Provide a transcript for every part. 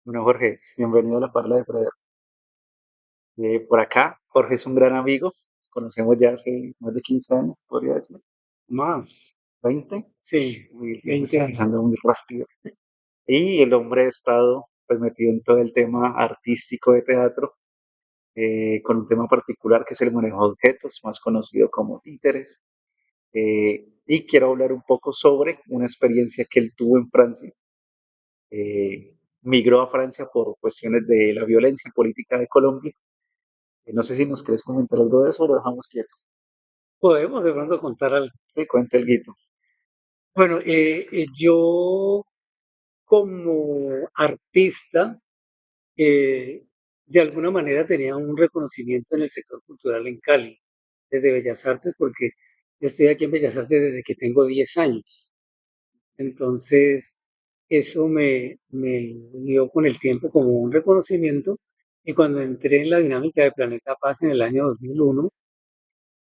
Bueno, Jorge, bienvenido a la Parla de Fred. Por acá, Jorge es un gran amigo. Nos conocemos ya hace más de 15 años, podría decir. Más, 20. sí, Uy, el tiempo 20 está años. pasando muy rápido. Y el hombre ha estado pues metido en todo el tema artístico de teatro, con un tema particular que es el manejo de objetos, más conocido como títeres. Y quiero hablar un poco sobre una experiencia que él tuvo en Francia. Migró a Francia por cuestiones de la violencia política de Colombia. No sé si nos quieres comentar algo de eso o lo dejamos quieto. Podemos de pronto contar algo. Sí, cuenta el guito. Bueno, yo como artista, eh, de alguna manera tenía un reconocimiento en el sector cultural en Cali, desde Bellas Artes, porque yo estoy aquí en Bellas Artes desde que tengo 10 años. Entonces, eso me dio con el tiempo como un reconocimiento. Y cuando entré en la dinámica de Planeta Paz en el año 2001,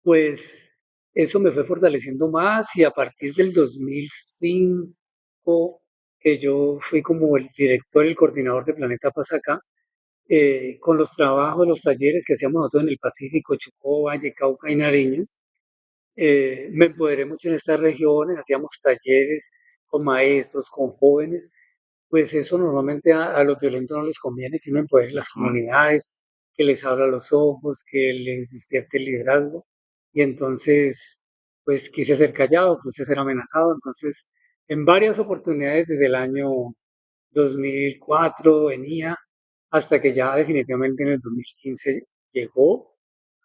pues eso me fue fortaleciendo más y a partir del 2005, que yo fui como el director, el coordinador de Planeta Paz acá, con los trabajos, los talleres que hacíamos nosotros en el Pacífico, Chocó, Valle, Cauca y Nariño, me empoderé mucho en estas regiones, hacíamos talleres con maestros, con jóvenes, pues eso normalmente a los violentos no les conviene, que uno empodere las Ah, comunidades, que les abra los ojos, que les despierte el liderazgo. Y entonces, pues quise ser callado, quise ser amenazado. Entonces, en varias oportunidades desde el año 2004 venía, hasta que ya definitivamente en el 2015 llegó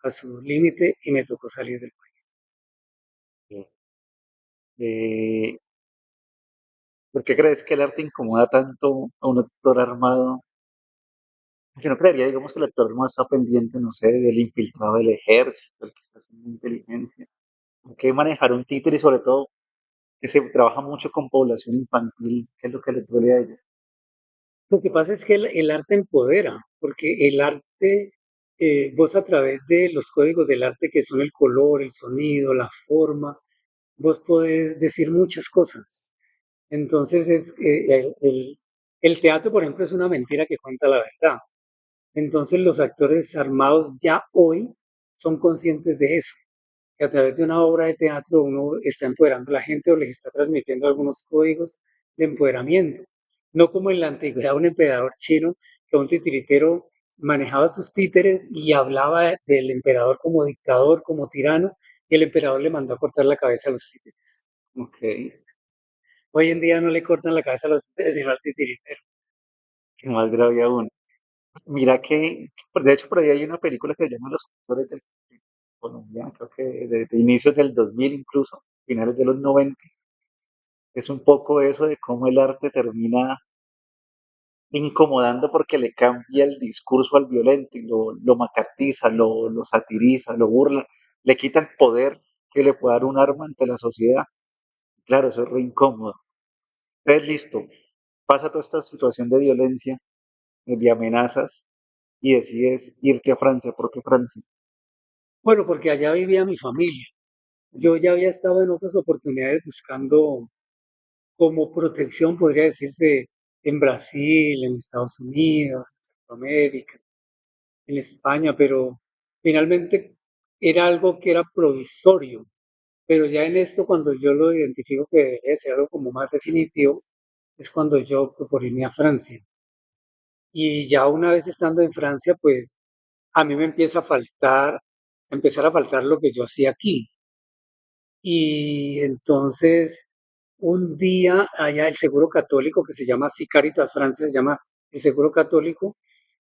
a su límite y me tocó salir del país. ok. Eh, ¿Por qué crees que el arte incomoda tanto a un actor armado? Yo no creería, digamos, que el actor armado está pendiente, no sé, del infiltrado del ejército, el que está haciendo inteligencia. Hay que manejar un títere y sobre todo que se trabaja mucho con población infantil, que es lo que les duele a ellos. Lo que pasa es que el arte empodera, porque el arte, vos a través de los códigos del arte que son el color, el sonido, la forma, vos podés decir muchas cosas. Entonces, el teatro, por ejemplo, es una mentira que cuenta la verdad. Entonces, los actores armados ya hoy son conscientes de eso, que a través de una obra de teatro uno está empoderando a la gente o les está transmitiendo algunos códigos de empoderamiento. No como en la antigüedad un emperador chino, que un titiritero manejaba sus títeres y hablaba del emperador como dictador, como tirano, y el emperador le mandó a cortar la cabeza a los títeres. Ok, Hoy en día no le cortan la cabeza a los títeres, sino al titiritero. que más grave aún. Mira que, de hecho, por ahí hay una película que se llama Los Actores del Colombia, creo que de inicios del 2000 incluso, finales de los 90. Es un poco eso de cómo el arte termina incomodando porque le cambia el discurso al violento y lo macartiza, lo satiriza, lo burla, le quita el poder que le puede dar un arma ante la sociedad. Claro, eso es re incómodo. Entonces, listo, pasa toda esta situación de violencia, de amenazas, y decides irte a Francia. ¿Por qué Francia? Bueno, porque allá vivía mi familia. Yo ya había estado en otras oportunidades buscando como protección, podría decirse, en Brasil, en Estados Unidos, en Centroamérica, en España, pero finalmente era algo que era provisorio. Pero ya en esto, cuando yo lo identifico que debería ser algo como más definitivo, es cuando yo opto por irme a Francia. Y ya una vez estando en Francia, pues a mí me empieza a faltar, a empezar a faltar lo que yo hacía aquí. Y entonces, un día allá el Seguro Católico, que se llama así Caritas Francia, se llama el Seguro Católico,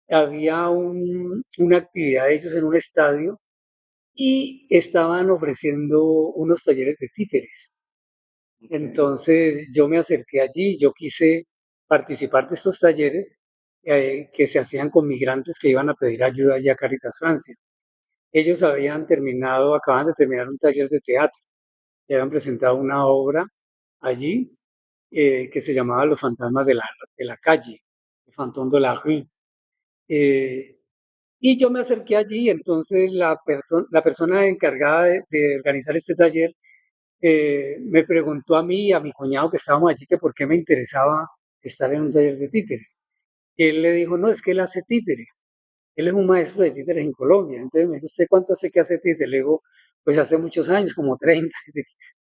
había una actividad de ellos en un estadio y estaban ofreciendo unos talleres de títeres. Ok. Entonces yo me acerqué allí, yo quise participar de estos talleres que se hacían con migrantes que iban a pedir ayuda allá a Caritas Francia. Ellos habían terminado, acaban de terminar un taller de teatro y habían presentado una obra allí que se llamaba Los fantasmas de la calle, el Fantôme de la rue. Eh, y yo me acerqué allí, entonces la persona encargada de organizar este taller me preguntó a mí y a mi cuñado que estábamos allí que por qué me interesaba estar en un taller de títeres. Y él le dijo, no, es que él hace títeres. Él es un maestro de títeres en Colombia. Entonces me dijo, ¿usted cuánto hace que hace títeres? Le digo, pues hace muchos años, como 30,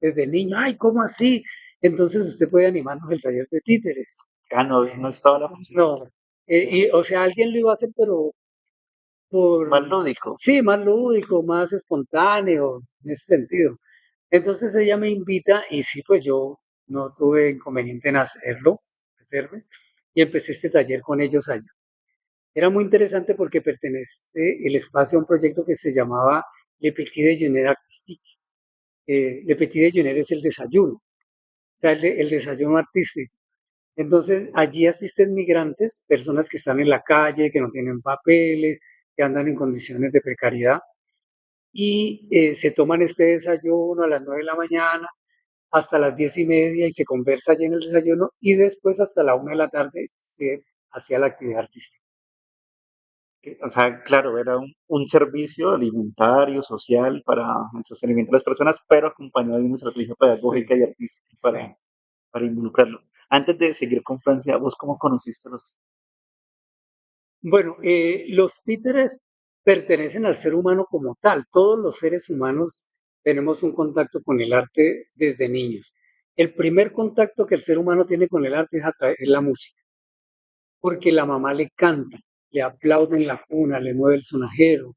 desde niño. Ay, ¿cómo así? Entonces usted puede animarnos el taller de títeres. Ah, no, no estaba la posibilidad. No, o sea, alguien lo iba a hacer, pero Más por, lúdico. sí, más lúdico, más espontáneo, en ese sentido. Entonces ella me invita y sí, pues yo no tuve inconveniente en hacerme, y empecé este taller con ellos allá. Era muy interesante porque pertenece el espacio a un proyecto que se llamaba Le Petit Déjeuner Artistique. Le Petit Déjeuner es el desayuno, o sea, el desayuno artístico. Entonces, allí asisten migrantes, personas que están en la calle, que no tienen papeles, que andan en condiciones de precariedad, y se toman este desayuno a las 9 de la mañana hasta las 10:30 y se conversa allí en el desayuno y después hasta la 1 de la tarde se hacía la actividad artística. O sea, claro, era un servicio alimentario, social, para el sostenimiento de las personas, pero acompañado de una estrategia Sí, pedagógica y artística sí. para involucrarlo. Antes de seguir con Francia, ¿vos cómo conociste los? Bueno, los títeres pertenecen al ser humano como tal. Todos los seres humanos tenemos un contacto con el arte desde niños. El primer contacto que el ser humano tiene con el arte es a través de la música, porque la mamá le canta, le aplaude en la cuna, le mueve el sonajero.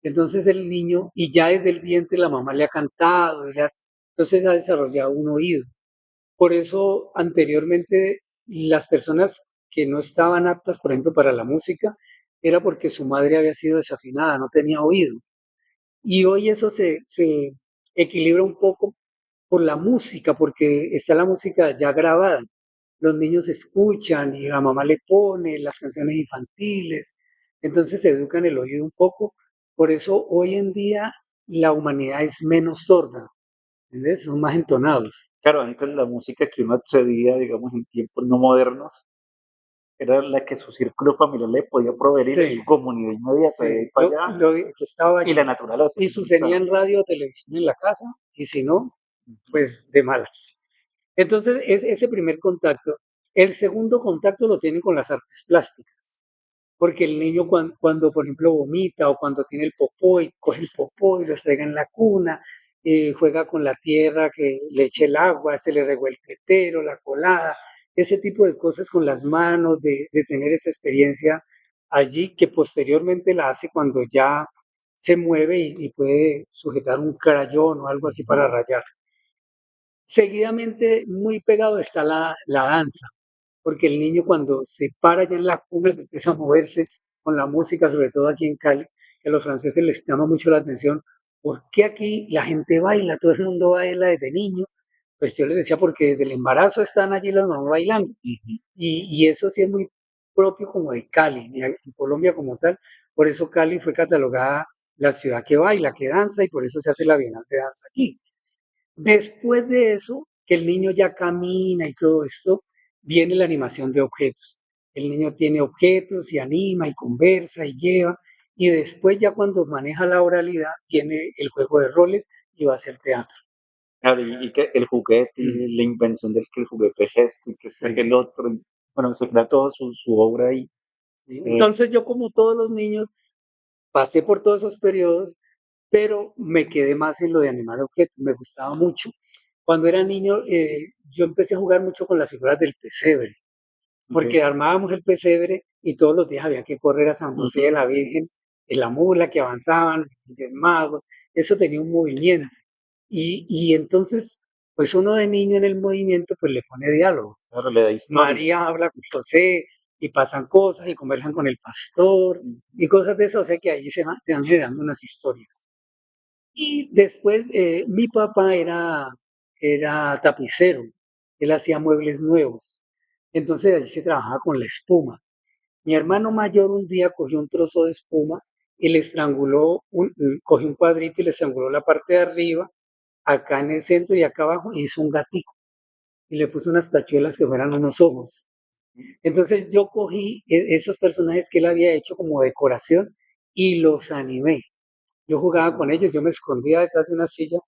Entonces el niño, y ya desde el vientre la mamá le ha cantado, entonces ha desarrollado un oído. Por eso anteriormente las personas que no estaban aptas, por ejemplo, para la música, era porque su madre había sido desafinada, no tenía oído. Y hoy eso se equilibra un poco por la música, porque está la música ya grabada. Los niños escuchan y la mamá le pone las canciones infantiles, entonces se educan el oído un poco. Por eso hoy en día la humanidad es menos sorda, ¿entendés? Son más entonados. Claro, antes la música que uno accedía, digamos, en tiempos no modernos, era la que su círculo familiar le podía proveer y Sí, su comunidad inmediata, de ahí sí, para allá, lo que estaba y la allí. naturaleza, Y siempre si estaba. tenían radio o televisión en la casa, y si no, Ujú. pues de malas. Entonces, es ese primer contacto. El segundo contacto lo tienen con las artes plásticas, porque el niño cuando, por ejemplo, vomita o cuando tiene el popó y coge el popó y lo estrega en la cuna, juega con la tierra que le eche el agua, se le regó el tetero, la colada, ese tipo de cosas con las manos, de tener esa experiencia allí que posteriormente la hace cuando ya se mueve y puede sujetar un crayón o algo así para rayar. Seguidamente, muy pegado está la danza, porque el niño cuando se para ya en la cuna, que empieza a moverse con la música, sobre todo aquí en Cali, que a los franceses les llama mucho la atención, ¿por qué aquí la gente baila? Todo el mundo baila desde niño. Pues yo les decía, porque desde el embarazo están allí los mamás bailando. Ujú. Y eso sí es muy propio como de Cali, y en Colombia como tal. Por eso Cali fue catalogada la ciudad que baila, que danza, y por eso se hace la Bienal de Danza aquí. Después de eso, que el niño ya camina y todo esto, viene la animación de objetos. El niño tiene objetos y anima y conversa y lleva. Y después ya cuando maneja la oralidad, viene el juego de roles y va a ser teatro. Claro, y que el juguete, Mm, y la invención de es que el juguete es esto y que es aquel sí, otro, y, bueno, se crea toda su obra ahí. sí. Eh, Entonces yo como todos los niños pasé por todos esos periodos, pero me quedé más en lo de animar objetos, me gustaba mucho. Cuando era niño, yo empecé a jugar mucho con las figuras del pesebre, ok. porque armábamos el pesebre y todos los días había que correr a San José de Ujú. la Virgen, en la mula que avanzaban, y el mago, eso tenía un movimiento. Y entonces, pues uno de niño en el movimiento, pues le pone diálogo. Claro, le da historia. María habla con José y pasan cosas y conversan con el pastor y cosas de eso, o sea que ahí se van generando unas historias. Y después mi papá era tapicero, él hacía muebles nuevos, entonces allí se trabajaba con la espuma. Mi hermano mayor un día cogió un trozo de espuma y le estranguló, cogió un cuadrito y le estranguló la parte de arriba, acá en el centro y acá abajo, y hizo un gatito y le puso unas tachuelas que fueran unos ojos. Entonces yo cogí esos personajes que él había hecho como decoración y los animé. Yo jugaba con ellos, yo me escondía detrás de una silla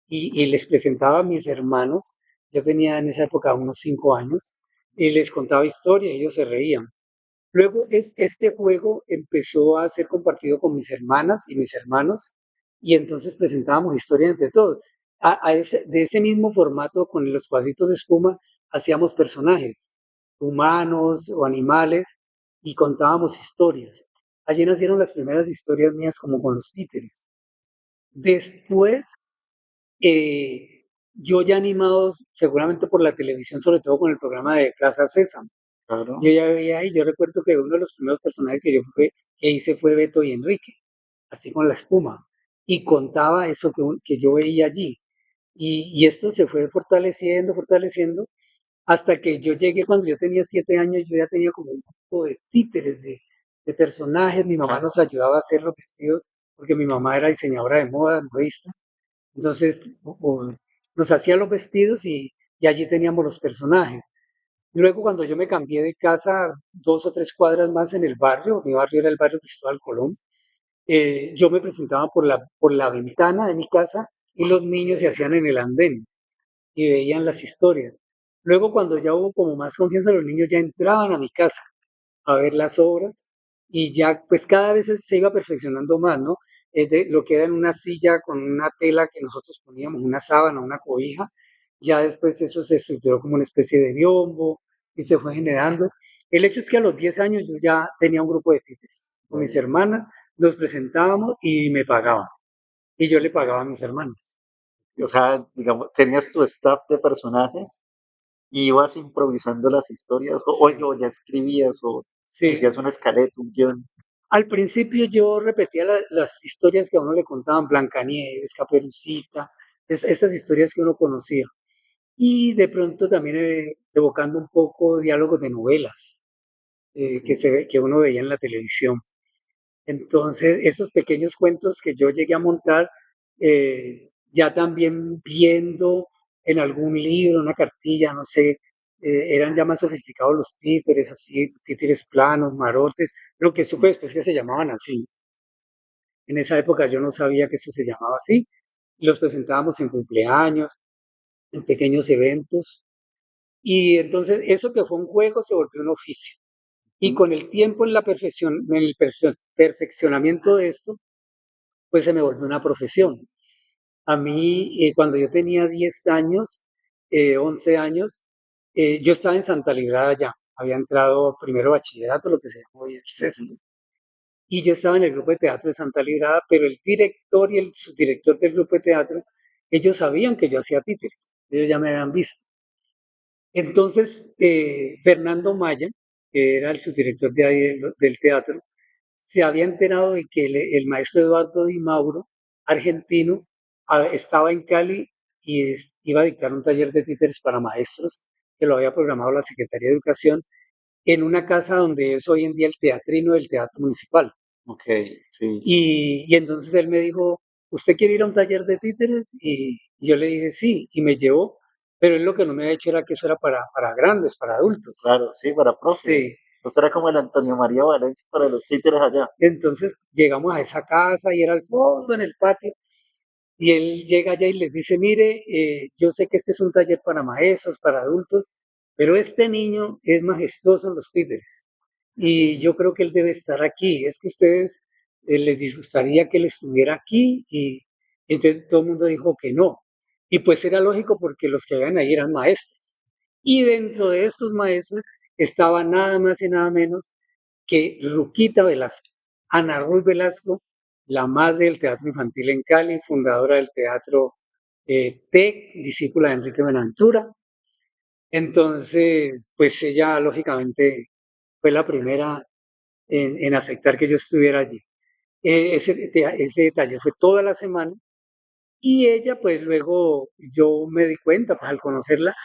y les presentaba a mis hermanos. Yo tenía en esa época unos 5 años y les contaba historias y ellos se reían. Luego este juego empezó a ser compartido con mis hermanas y mis hermanos y entonces presentábamos historias entre todos. De ese mismo formato, con los cuadritos de espuma, hacíamos personajes, humanos o animales, y contábamos historias. Allí nacieron las primeras historias mías como con los títeres. Después, eh, yo ya animado seguramente por la televisión, sobre todo con el programa de Plaza Sésamo. Yo Claro. ya veía ahí, yo recuerdo que uno de los primeros personajes que hice fue Beto y Enrique, así con la espuma, y contaba eso que yo veía allí. Y esto se fue fortaleciendo, fortaleciendo, hasta que yo llegué cuando yo tenía 7 años, yo ya tenía como un grupo de títeres, de personajes, mi mamá Ah, nos ayudaba a hacer los vestidos, porque mi mamá era diseñadora de moda, modista, entonces nos hacía los vestidos y allí teníamos los personajes. Luego, cuando yo me cambié de casa 2 o 3 cuadras más en el barrio, mi barrio era el barrio Cristóbal Colón, yo me presentaba por la ventana de mi casa y los niños se hacían en el andén y veían las historias. Luego, cuando ya hubo como más confianza, los niños ya entraban a mi casa a ver las obras y ya pues cada vez se iba perfeccionando más, ¿no? Lo que era en una silla con una tela que nosotros poníamos, una sábana, una cobija, ya después eso se estructuró como una especie de biombo y se fue generando. El hecho es que a los 10 años yo ya tenía un grupo de títeres con mis bueno. hermanas, nos presentábamos y me pagaban y yo le pagaba a mis hermanas. O sea, digamos, tenías tu staff de personajes y ibas improvisando las historias, o Sí, ya escribías, o hacías sí. un esqueleto, un guión. Al principio yo repetía las historias que a uno le contaban, Blancanieves, Caperucita, estas historias que uno conocía. Y de pronto también evocando un poco diálogos de novelas Ok. que uno veía en la televisión. Entonces, esos pequeños cuentos que yo llegué a montar, ya también viendo en algún libro, una cartilla, no sé, eran ya más sofisticados los títeres, así, títeres planos, marotes, lo que supe después que se llamaban así. En esa época yo no sabía que eso se llamaba así. Los presentábamos en cumpleaños, en pequeños eventos. Y entonces eso que fue un juego se volvió un oficio. Y Ujú. con el tiempo en la perfección, en el perfeccionamiento de esto, pues se me volvió una profesión. A mí, cuando yo tenía 10 años, 11 años, yo estaba en Santa Librada ya. Había entrado primero bachillerato, lo que se llama hoy el sexto. Ujú. Y yo estaba en el grupo de teatro de Santa Librada, pero el director y el subdirector del grupo de teatro, ellos sabían que yo hacía títeres, ellos ya me habían visto. Entonces, Fernando Maya, que era el subdirector de ahí del teatro, se había enterado de que el maestro Eduardo Di Mauro, argentino, estaba en Cali y iba a dictar un taller de títeres para maestros, que lo había programado la Secretaría de Educación, en una casa donde es hoy en día el teatrino del Teatro Municipal. Ok, sí, Y entonces él me dijo, ¿usted quiere ir a un taller de títeres? Y yo le dije, sí, y me llevó, pero él lo que no me había hecho era que eso era para grandes, para adultos. claro, sí, para Sí, profes. Entonces era como el Antonio María Valencia para los títeres allá. entonces llegamos a esa casa y era al fondo en el patio. Y él llega allá y les dice, mire, yo sé que este es un taller para maestros, para adultos, pero este niño es majestuoso en los títeres y yo creo que él debe estar aquí. Es que ustedes les disgustaría que él estuviera aquí y entonces todo el mundo dijo que no. Y pues era lógico porque los que habían ahí eran maestros. Y dentro de estos maestros estaba nada más y nada menos que Ruquita Velasco, Ana Ruiz Velasco, la madre del teatro infantil en Cali, fundadora del teatro TEC, discípula de Enrique Buenaventura. Entonces, pues ella lógicamente fue la primera en aceptar que yo estuviera allí. Ese taller fue toda la semana y ella, pues luego yo me di cuenta, pues al conocerla,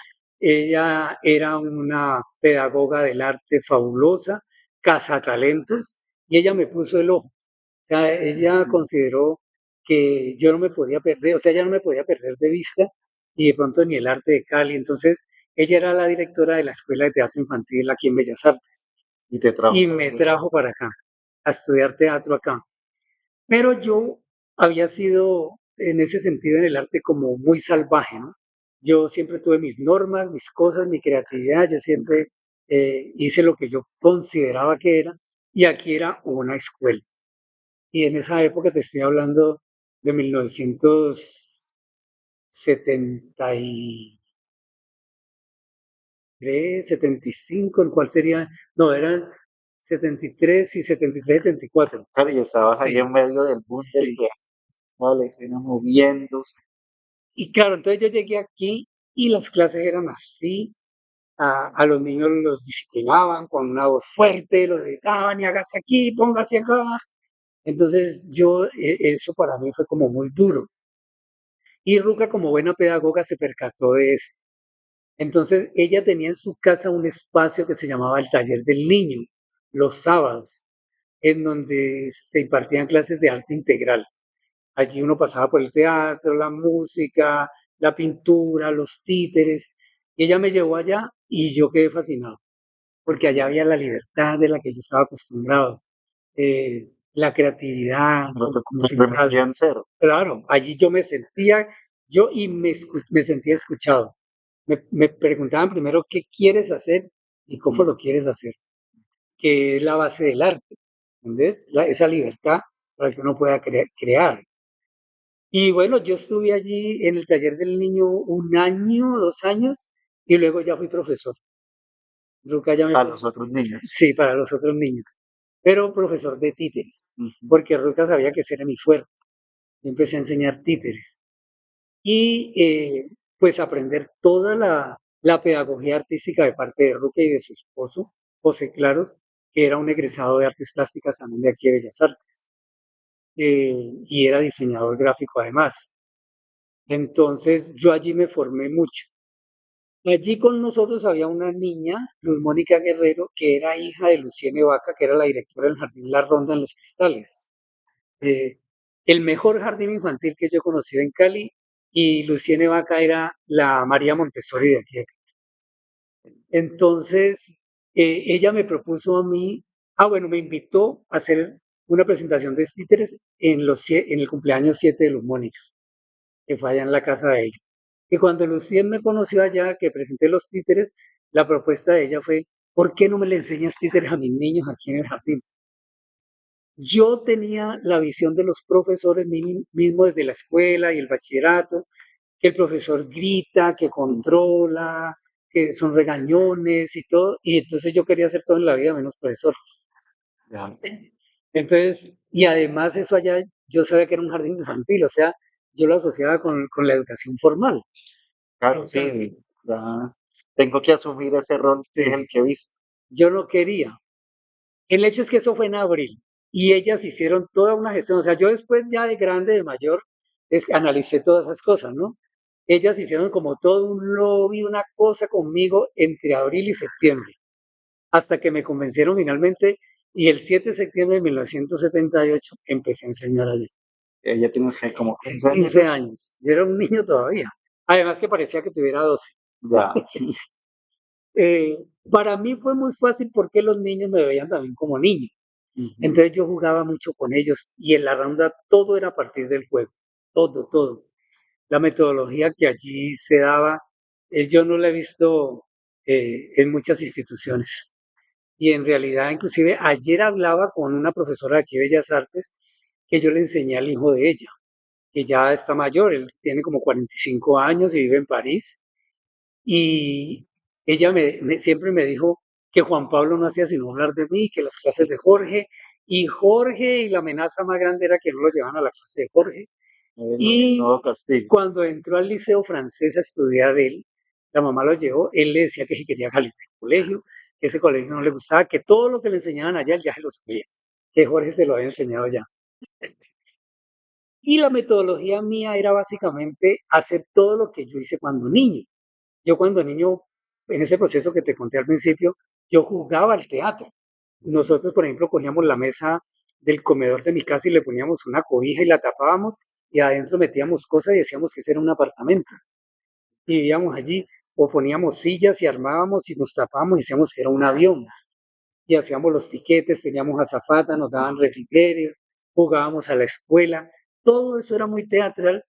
ella era una pedagoga del arte fabulosa, cazatalentos, y ella me puso el ojo. O sea, ella Ujú. consideró que yo no me podía perder, o sea, ella no me podía perder de vista y de pronto ni el arte de Cali. Entonces, ella era la directora de la Escuela de Teatro Infantil aquí en Bellas Artes Y te trajo y para me acá. trajo para acá a estudiar teatro acá. Pero yo había sido en ese sentido en el arte como muy salvaje, ¿no? Yo siempre tuve mis normas, mis cosas, mi creatividad, yo siempre hice lo que yo consideraba que era, y aquí era una escuela. Y en esa época te estoy hablando de 1973, 75, ¿en cuál sería? No, eran 73 y 73, 74. Claro, y estabas ahí Sí, en medio del boom del sí. teatro, la escena moviéndose. Y claro, entonces yo llegué aquí y las clases eran así. A los niños los disciplinaban con una voz fuerte, los gritaban y hágase aquí, póngase acá. Entonces eso para mí fue como muy duro. Y Ruca, como buena pedagoga, se percató de eso. Entonces ella tenía en su casa un espacio que se llamaba el taller del niño, los sábados, en donde se impartían clases de arte integral. Allí uno pasaba por el teatro, la música, la pintura, los títeres. Y ella me llevó allá y yo quedé fascinado, porque allá había la libertad de la que yo estaba acostumbrado, la creatividad, Pero como te sin tal. permitían ser. Claro, allí yo me sentía, yo y me sentía escuchado. Me preguntaban primero qué quieres hacer y cómo Mm. lo quieres hacer, que es la base del arte, ¿entendés? Esa libertad para que uno pueda crear. Y bueno, yo estuve allí en el taller del niño un año, 2 años, y luego ya fui profesor. Nunca ya me A los puso, otros niños. sí, para los otros niños, pero profesor de títeres, Ujú. porque Ruca sabía que ese era mi fuerte. Yo empecé a enseñar títeres y pues aprender toda la pedagogía artística de parte de Ruca y de su esposo, José Claros, que era un egresado de artes plásticas también de aquí de Bellas Artes, y era diseñador gráfico además. Entonces yo allí me formé mucho. Allí con nosotros había una niña, Luz Mónica Guerrero, que era hija de Luciene Vaca, que era la directora del Jardín La Ronda en Los Cristales. Eh, el mejor jardín infantil que yo he conocido en Cali, y Luciene Vaca era la María Montessori de aquí. Entonces, ella me propuso a mí, bueno, me invitó a hacer una presentación de títeres en el cumpleaños 7 de Luz Mónica, que fue allá en la casa de ella. Y cuando Lucien me conoció allá, que presenté los títeres, la propuesta de ella fue, ¿por qué no me le enseñas títeres a mis niños aquí en el jardín? Yo tenía la visión de los profesores mismos desde la escuela y el bachillerato, que el profesor grita, que controla, que son regañones y todo, y entonces yo quería hacer todo en la vida menos profesor. Ya. Entonces, y además eso allá, yo sabía que era un jardín infantil, o sea, yo lo asociaba con la educación formal. Claro, sí, ya tengo que asumir ese rol que es Sí, el que he visto. yo no quería. El hecho es que eso fue en abril y ellas hicieron toda una gestión. O sea, yo después ya de grande, de mayor, analicé todas esas cosas, ¿no? Ellas hicieron como todo un lobby, una cosa conmigo entre abril y septiembre, hasta que me convencieron finalmente y el 7 de septiembre de 1978 empecé a enseñar allí. Ya tienes que como 15 15 añitos. años. Yo era un niño todavía. Además que parecía que tuviera 12. Ya. Para mí fue muy fácil porque los niños me veían también como niño. Ujú. Entonces yo jugaba mucho con ellos y en la ronda todo era a partir del juego, todo, todo. La metodología que allí se daba, yo no la he visto en muchas instituciones. Y en realidad, inclusive ayer hablaba con una profesora de aquí de Bellas Artes que yo le enseñé al hijo de ella, que ya está mayor, él tiene como 45 años y vive en París. Y ella siempre me dijo que Juan Pablo no hacía sino hablar de mí, que las clases de Jorge, y la amenaza más grande era que no lo llevaban a la clase de Jorge. Nuevo Y castigo. cuando entró al liceo francés a estudiar él, la mamá lo llevó, él le decía que si quería salirse del colegio, que ese colegio no le gustaba, que todo lo que le enseñaban allá él ya se lo sabía, que Jorge se lo había enseñado ya. Y la metodología mía era básicamente hacer todo lo que yo hice cuando niño. Yo cuando niño, en ese proceso que te conté al principio, yo jugaba al teatro. Nosotros, por ejemplo, cogíamos la mesa del comedor de mi casa y le poníamos una cobija y la tapábamos y adentro metíamos cosas y decíamos que ese era un apartamento. Y vivíamos allí o poníamos sillas y armábamos y nos tapábamos y decíamos que era un avión. Y hacíamos los tiquetes, teníamos azafata, nos daban refrigerio, jugábamos a la escuela. Todo eso era muy teatral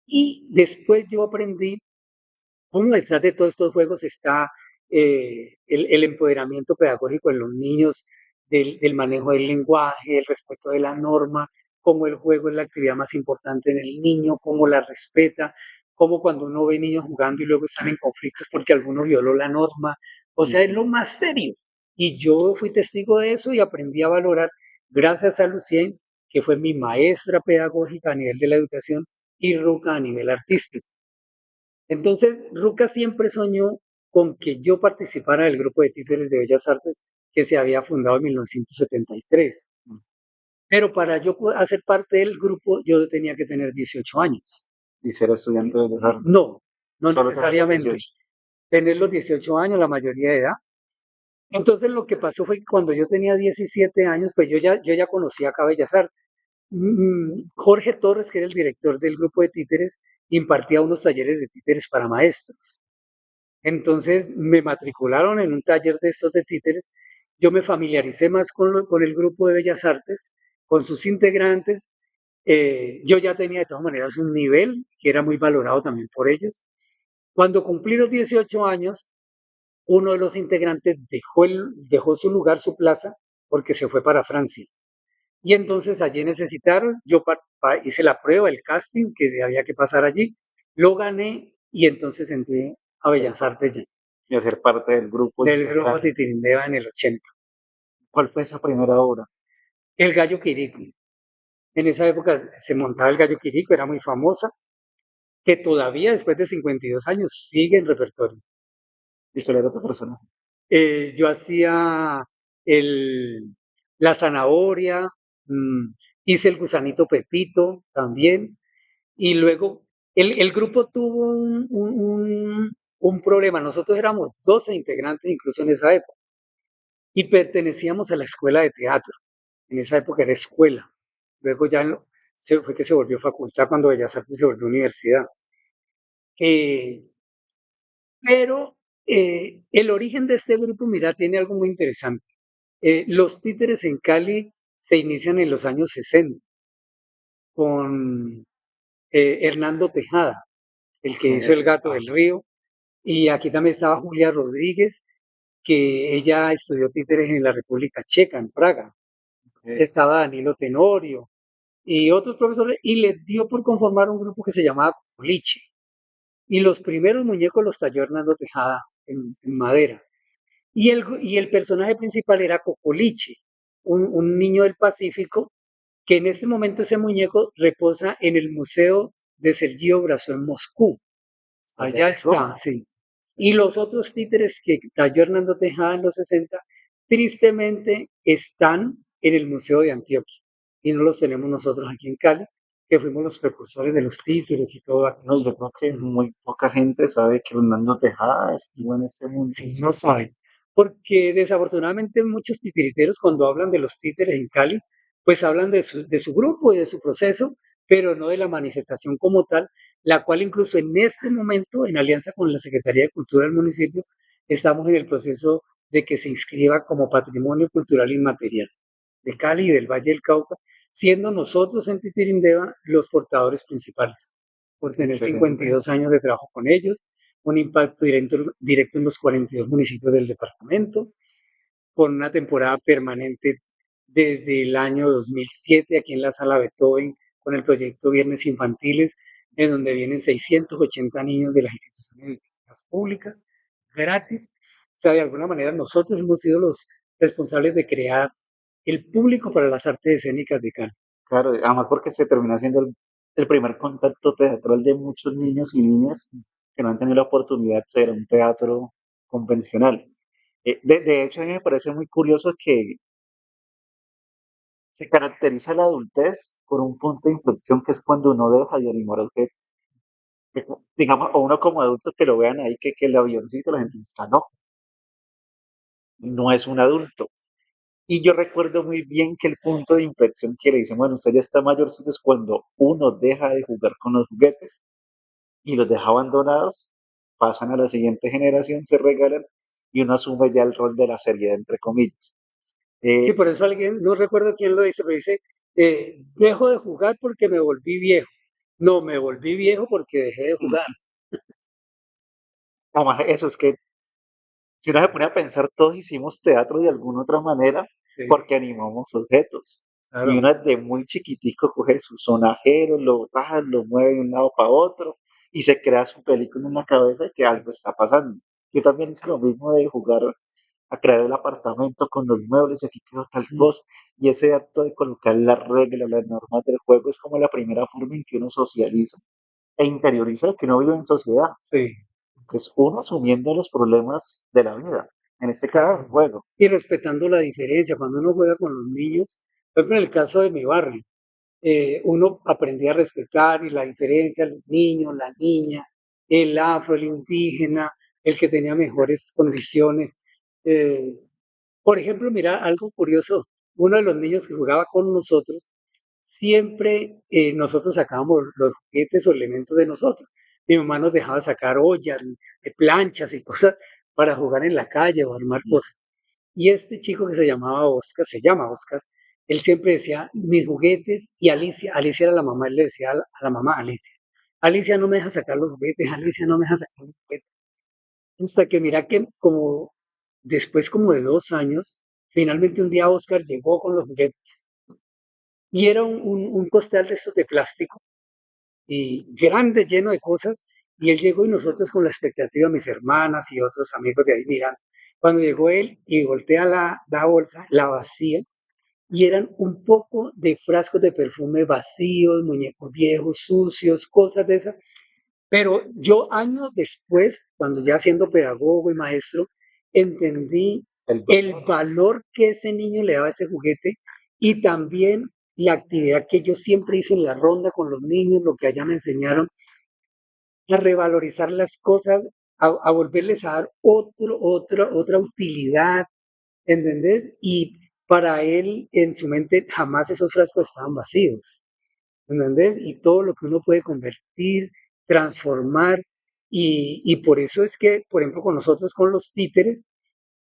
y después yo aprendí cómo detrás de todos estos juegos está el empoderamiento pedagógico en los niños, del manejo del lenguaje, el respeto de la norma, cómo el juego es la actividad más importante en el niño, cómo la respeta, cómo cuando uno ve niños jugando y luego están en conflictos porque alguno violó la norma, o sea, es Ujú. lo más serio. Y yo fui testigo de eso y aprendí a valorar, gracias a Lucien, que fue mi maestra pedagógica a nivel de la educación, y Ruca a nivel artístico. Entonces, Ruca siempre soñó con que yo participara del grupo de títeres de Bellas Artes que se había fundado en 1973. Pero para yo hacer parte del grupo, yo tenía que tener 18 años. Y ser estudiante de Bellas Artes. No, no Solo tener los necesariamente. 18. Tener los 18 años, la mayoría de edad. Entonces, lo que pasó fue que cuando yo tenía 17 años, pues yo ya conocía acá Bellas Artes. Jorge Torres, que era el director del grupo de títeres, impartía unos talleres de títeres para maestros. Entonces me matricularon en un taller de estos de títeres. Yo me familiaricé más con el grupo de Bellas Artes, con sus integrantes. Yo ya tenía de todas maneras un nivel que era muy valorado también por ellos. Cuando cumplí los 18 años, uno de los integrantes dejó su lugar, su plaza, porque se fue para Francia. Y entonces allí necesitaron, yo hice la prueba, el casting que había que pasar allí, lo gané y entonces entré a Bellas Artes ya, Y hacer parte del grupo del grupo integral. Titirindeba en el 80. ¿Cuál fue esa primera obra? El Gallo Quirico. En esa época se montaba el Gallo Quirico, era muy famosa, que todavía después de 52 años sigue en repertorio. ¿Y cuál era tu personaje? Yo hacía el, la zanahoria, mm, hice el gusanito Pepito también, y luego el grupo tuvo un problema. Nosotros éramos 12 integrantes incluso en esa época, y pertenecíamos a la escuela de teatro. En esa época era escuela. Luego ya fue que se volvió facultad cuando Bellas Artes se volvió universidad. Eh, pero el origen de este grupo, mira, tiene algo muy interesante. Los títeres en Cali se inician en los años 60 con Hernando Tejada, el que hizo Ok, El Gato del Río, y aquí también estaba Julia Rodríguez, que ella estudió títeres en la República Checa, en Praga. ok. Estaba Danilo Tenorio y otros profesores, y les dio por conformar un grupo que se llamaba Coliche. Y los primeros muñecos los talló Hernando Tejada en madera. Y el personaje principal era Cocoliche, un niño del Pacífico, que en este momento ese muñeco reposa en el Museo de Sergio Brasó en Moscú. Allá Allá en está, Roma. sí. Y los otros títeres que talló Hernando Tejada en los 60, tristemente están en el Museo de Antioquia. Y no los tenemos nosotros aquí en Cali, que fuimos los precursores de los títeres y todo No, aquello. yo creo que muy poca gente sabe que Hernando Tejada estuvo en este mundo. Sí, no saben. Porque desafortunadamente muchos titiriteros cuando hablan de los títeres en Cali, pues hablan de su grupo y de su proceso, pero no de la manifestación como tal, la cual incluso en este momento, en alianza con la Secretaría de Cultura del municipio, estamos en el proceso de que se inscriba como Patrimonio Cultural Inmaterial de Cali y del Valle del Cauca, siendo nosotros en Titirindeba los portadores principales, por tener Excelente. 52 años de trabajo con ellos, un impacto directo en los 42 municipios del departamento, con una temporada permanente desde el año 2007 aquí en la Sala Beethoven, con el proyecto Viernes Infantiles, en donde vienen 680 niños de las instituciones educativas públicas, gratis. O sea, de alguna manera nosotros hemos sido los responsables de crear el público para las artes escénicas de Cali. Claro, además porque se termina siendo el primer contacto teatral de muchos niños y niñas que no han tenido la oportunidad de ser un teatro convencional. De hecho, a mí me parece muy curioso que se caracteriza la adultez por un punto de inflexión que es cuando uno deja de animar objetos. Digamos, o uno como adulto que lo vean ahí, que el avioncito, la gente está, no, no es un adulto. Y yo recuerdo muy bien que el punto de inflexión que le dicen, bueno, usted ya está mayorcito es cuando uno deja de jugar con los juguetes y los deja abandonados, pasan a la siguiente generación, se regalan y uno asume ya el rol de la seriedad, entre comillas. Sí, Eh, por eso alguien, no recuerdo quién lo dice, pero dice, dejo de jugar porque me volví viejo. No, me volví viejo porque dejé de jugar. Además, eso es que si uno se pone a pensar, todos hicimos teatro de alguna otra manera Sí, porque animamos objetos. Y claro. uno de muy chiquitico coge su sonajero, lo baja, lo mueve de un lado para otro y se crea su película en la cabeza de que algo está pasando. Yo también hice lo mismo de jugar a crear el apartamento con los muebles, y aquí quedó tal Mm, cosa. Y ese acto de colocar las reglas, las normas del juego es como la primera forma en que uno socializa e interioriza que uno vive en sociedad, sí, que es uno asumiendo los problemas de la vida, en este caso el claro. juego. Y respetando la diferencia, cuando uno juega con los niños, por ejemplo, en el caso de mi barrio, uno aprendía a respetar y la diferencia, los niños, la niña, el afro, el indígena, el que tenía mejores condiciones. eh, Por ejemplo, mira, algo curioso, uno de los niños que jugaba con nosotros, siempre nosotros sacábamos los juguetes o elementos de nosotros. Mi mamá nos dejaba sacar ollas, planchas y cosas para jugar en la calle o armar cosas. Y este chico que se llamaba Oscar, se llama Oscar, él siempre decía, mis juguetes, y Alicia era la mamá, él le decía a la mamá, Alicia no me deja sacar los juguetes, Alicia no me deja sacar los juguetes. Hasta que mira que como después como de 2 años, finalmente un día Oscar llegó con los juguetes y era un costal de estos de plástico y grande, lleno de cosas, y él llegó y nosotros con la expectativa, mis hermanas y otros amigos de ahí mirando. Cuando llegó él y voltea la bolsa, la vacía, y eran un poco de frascos de perfume vacíos, muñecos viejos, sucios, cosas de esas. Pero yo años después, cuando ya siendo pedagogo y maestro, entendí El el valor. valor que ese niño le daba a ese juguete y también la actividad que yo siempre hice en la ronda con los niños, lo que allá me enseñaron, a revalorizar las cosas, a volverles a dar otra utilidad, ¿entendés? Y para él, en su mente, jamás esos frascos estaban vacíos. ¿Entendés? Y todo lo que uno puede convertir, transformar, y por eso es que, por ejemplo, con nosotros, con los títeres,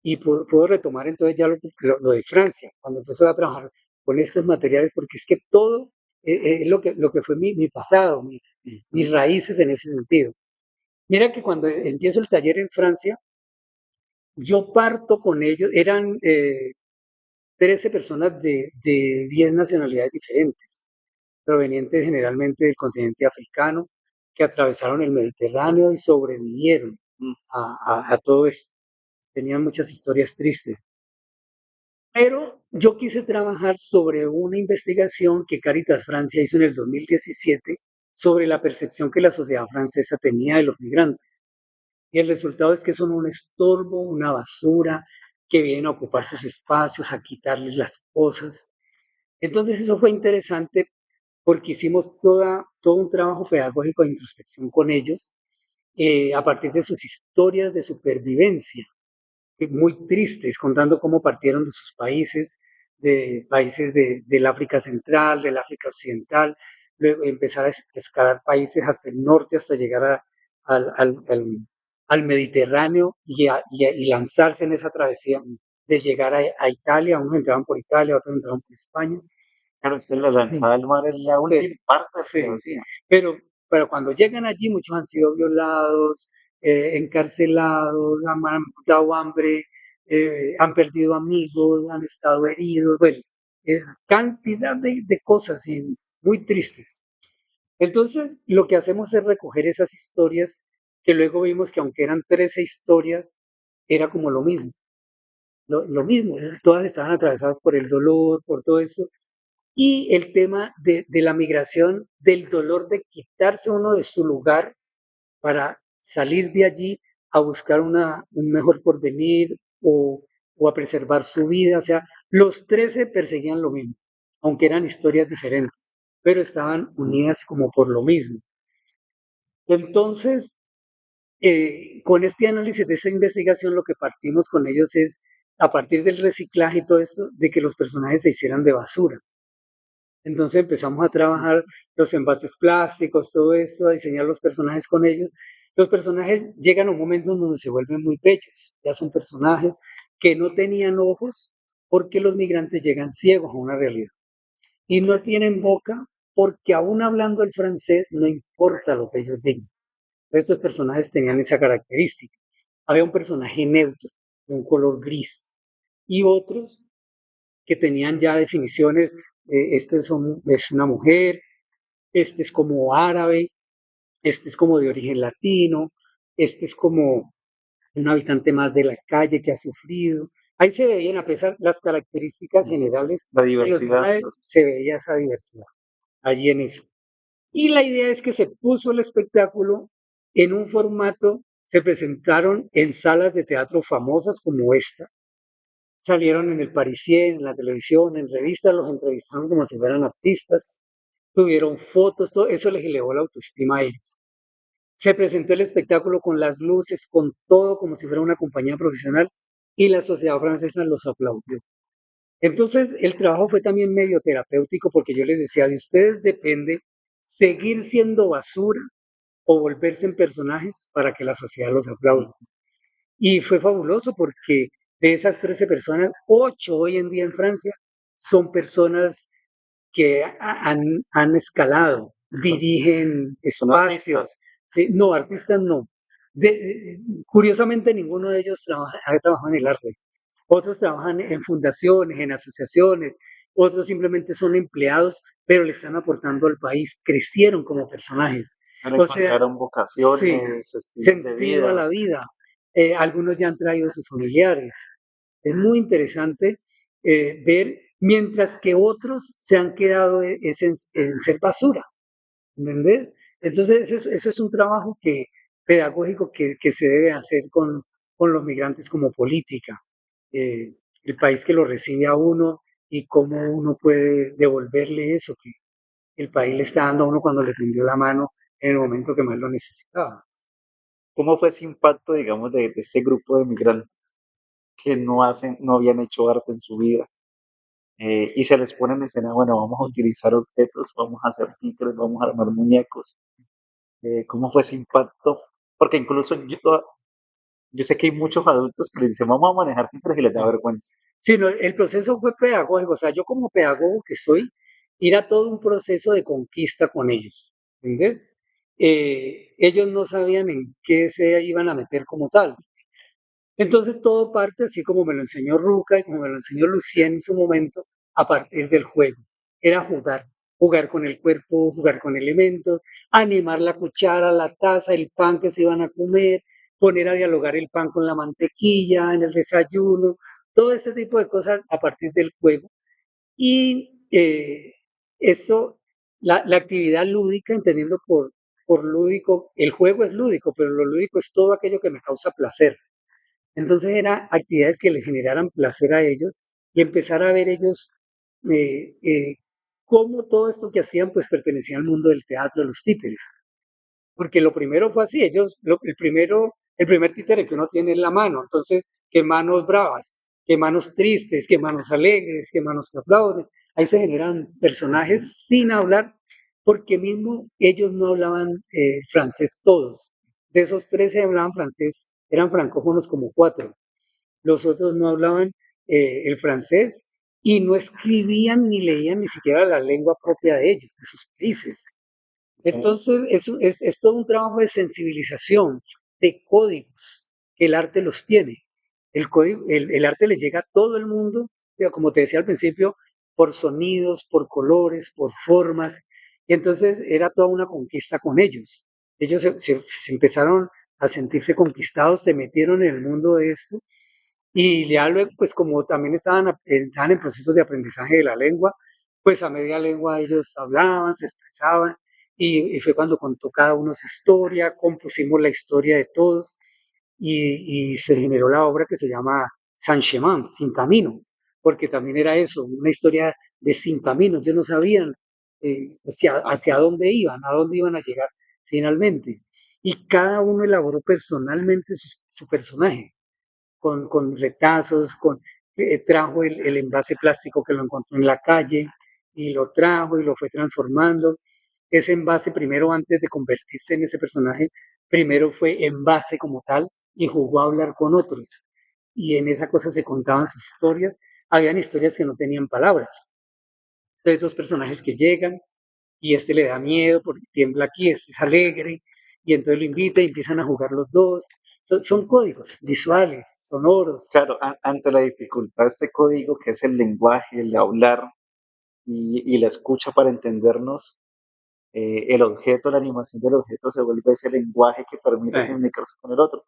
y puedo retomar entonces ya lo de Francia, cuando empecé a trabajar con estos materiales, porque es que todo es lo que fue mi pasado, mis raíces en ese sentido. Mira que cuando empiezo el taller en Francia, yo parto con ellos, eran 13 personas de 10 nacionalidades diferentes provenientes generalmente del continente africano, que atravesaron el Mediterráneo y sobrevivieron a todo esto. Tenían muchas historias tristes. Pero yo quise trabajar sobre una investigación que Caritas Francia hizo en el 2017 sobre la percepción que la sociedad francesa tenía de los migrantes. Y el resultado es que son un estorbo, una basura, que vienen a ocupar sus espacios, a quitarles las cosas. Entonces eso fue interesante porque hicimos todo un trabajo pedagógico de introspección con ellos a partir de sus historias de supervivencia, muy tristes, contando cómo partieron de sus países, de países del África Central, del África Occidental, luego empezar a escalar países hasta el norte, hasta llegar al, al, al, al Mediterráneo y lanzarse en esa travesía de llegar a Italia, unos entraban por Italia, otros entraban por España. Claro, es que la lanzada Sí, al mar es la sí, última parte de la sí. travesía. Pero, pero cuando llegan allí, muchos han sido violados, encarcelados, han dado hambre, han perdido amigos, han estado heridos, bueno, cantidad de cosas y muy tristes. Entonces, lo que hacemos es recoger esas historias que luego vimos que aunque eran 13 historias, era como lo mismo, todas estaban atravesadas por el dolor, por todo eso, y el tema de la migración, del dolor de quitarse uno de su lugar para salir de allí a buscar un mejor porvenir o a preservar su vida. O sea, los 13 perseguían lo mismo, aunque eran historias diferentes, pero estaban unidas como por lo mismo. Entonces, con este análisis de esa investigación, lo que partimos con ellos es, a partir del reciclaje y todo esto, de que los personajes se hicieran de basura. Entonces empezamos a trabajar los envases plásticos, todo esto, a diseñar los personajes con ellos. Los personajes llegan a un momento en donde se vuelven muy bellos. Ya son personajes que no tenían ojos porque los migrantes llegan ciegos a una realidad. Y no tienen boca porque aún hablando el francés no importa lo que ellos digan. Estos personajes tenían esa característica. Había un personaje neutro. de un color gris, y otros que tenían ya definiciones, es una mujer, este es como árabe, este es como de origen latino, este es como un habitante más de la calle que ha sufrido. Ahí se veían, a pesar de las características generales La de los diversidad, nómades, se veía esa diversidad allí en eso. Y la idea es que se puso el espectáculo en un formato, se presentaron en salas de teatro famosas como esta, salieron en el Parisien, en la televisión, en revistas, los entrevistaron como si fueran artistas, tuvieron fotos, todo eso les elevó la autoestima a ellos. Se presentó el espectáculo con las luces, con todo como si fuera una compañía profesional y la sociedad francesa los aplaudió. Entonces, el trabajo fue también medio terapéutico porque yo les decía, de ustedes depende seguir siendo basura o volverse en personajes para que la sociedad los aplaude. Y fue fabuloso porque de esas 13 personas, 8 hoy en día en Francia son personas que han escalado, son, dirigen son artistas. espacios. ¿Sí? No, artistas no. Curiosamente, ninguno de ellos ha trabajado en el arte. Otros trabajan en fundaciones, en asociaciones, otros simplemente son empleados, pero le están aportando al país, crecieron como personajes. Pero O sea, encontraron sí, vocaciones, estilos de sentido a vida. la vida. Algunos ya han traído a sus familiares. Es muy interesante ver, mientras que otros se han quedado en ser basura, ¿entendés? Entonces, eso es un trabajo pedagógico que se debe hacer con los migrantes como política. El país que lo recibe a uno y cómo uno puede devolverle eso que el país le está dando a uno cuando le tendió la mano en el momento que más lo necesitaba. ¿Cómo fue ese impacto, digamos, de este grupo de migrantes que no habían hecho arte en su vida? Y se les pone en escena, bueno, vamos a utilizar objetos, vamos a hacer títeres, vamos a armar muñecos. ¿Cómo fue ese impacto? Porque incluso yo sé que hay muchos adultos que le dicen, vamos a manejar títeres y les da vergüenza. Sí, no, el proceso fue pedagógico, o sea, yo como pedagogo que soy, era todo un proceso de conquista con ellos, ¿entiendes? Ellos no sabían en qué se iban a meter como tal. Entonces todo parte, así como me lo enseñó Ruca y como me lo enseñó Lucien en su momento, a partir del juego. Era jugar, jugar con el cuerpo, jugar con elementos, animar la cuchara, la taza, el pan que se iban a comer, poner a dialogar el pan con la mantequilla en el desayuno, todo este tipo de cosas a partir del juego. Y eso, la actividad lúdica, entendiendo por lúdico, el juego es lúdico, pero lo lúdico es todo aquello que me causa placer. Entonces eran actividades que les generaran placer a ellos y empezar a ver ellos eh, eh, cómo todo esto que hacían pues pertenecía al mundo del teatro, de los títeres. Porque lo primero fue así, el primer títere que uno tiene en la mano, entonces, qué manos bravas, qué manos tristes, qué manos alegres, qué manos que aplauden. Ahí se generan personajes sin hablar, porque mismo ellos no hablaban francés todos. De esos 13 hablaban francés, eran francófonos como 4. Los otros no hablaban el francés y no escribían ni leían ni siquiera la lengua propia de ellos, de sus países. ¿Sí? Entonces, es todo un trabajo de sensibilización, de códigos, que el arte los tiene. El arte le llega a todo el mundo, pero como te decía al principio, por sonidos, por colores, por formas. Y entonces era toda una conquista con ellos. Ellos se empezaron a sentirse conquistados, se metieron en el mundo de esto y ya luego, pues como también estaban en proceso de aprendizaje de la lengua, pues a media lengua ellos hablaban, se expresaban, y fue cuando contó cada uno su historia, compusimos la historia de todos, y se generó la obra que se llama San Chemin, Sin Camino, porque también era eso, una historia de sin caminos, ellos no sabían hacia dónde iban, a dónde iban a llegar finalmente. Y cada uno elaboró personalmente su personaje con retazos, trajo el envase plástico que lo encontró en la calle y lo trajo y lo fue transformando. Ese envase primero, antes de convertirse en ese personaje, primero fue envase como tal y jugó a hablar con otros. Y en esa cosa se contaban sus historias. Habían historias que no tenían palabras. Entonces, dos personajes que llegan y este le da miedo porque tiembla aquí, este es alegre, y entonces lo invita y empiezan a jugar los dos, son códigos visuales, sonoros. Claro, ante la dificultad de este código que es el lenguaje, el hablar y la escucha para entendernos, el objeto, la animación del objeto se vuelve ese lenguaje que permite Sí, comunicarse con el otro.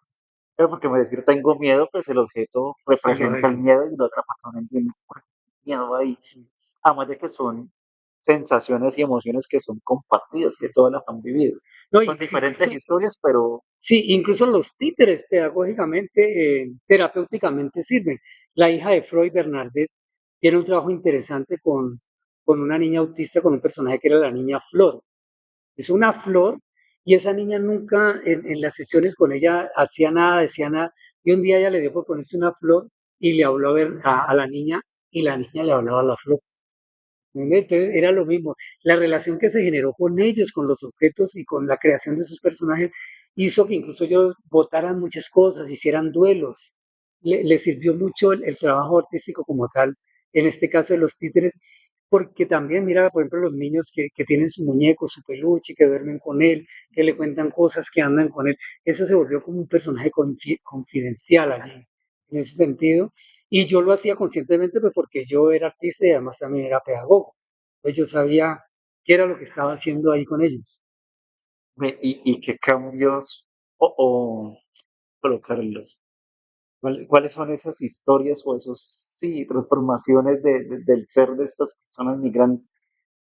Claro, porque me decir tengo miedo, pues el objeto sí, representa el lógico. miedo y la otra persona entiende por qué hay miedo ahí. Sí. Además de que son sensaciones y emociones que son compartidas, que todas las han vivido. No, Con diferentes incluso, historias, pero sí, incluso los títeres pedagógicamente, terapéuticamente sirven. La hija de Freud, Bernadette, tiene un trabajo interesante con una niña autista, con un personaje que era la niña Flor. Es una flor y esa niña nunca en las sesiones con ella hacía nada, decía nada. Y un día ella le dio por ponerse una flor y le habló a la niña y la niña le hablaba a la flor. Entonces era lo mismo. La relación que se generó con ellos, con los objetos y con la creación de sus personajes, hizo que incluso ellos votaran muchas cosas, hicieran duelos. Le sirvió mucho el trabajo artístico como tal, en este caso de los títeres, porque también, mira, por ejemplo, los niños que tienen su muñeco, su peluche, que duermen con él, que le cuentan cosas, que andan con él, eso se volvió como un personaje confidencial allí, en ese sentido. Y yo lo hacía conscientemente pues porque yo era artista y además también era pedagogo. Entonces yo sabía qué era lo que estaba haciendo ahí con ellos. y qué cambios o colocarlos. ¿Cuáles son esas historias o esos, sí, transformaciones del ser de estas personas migrantes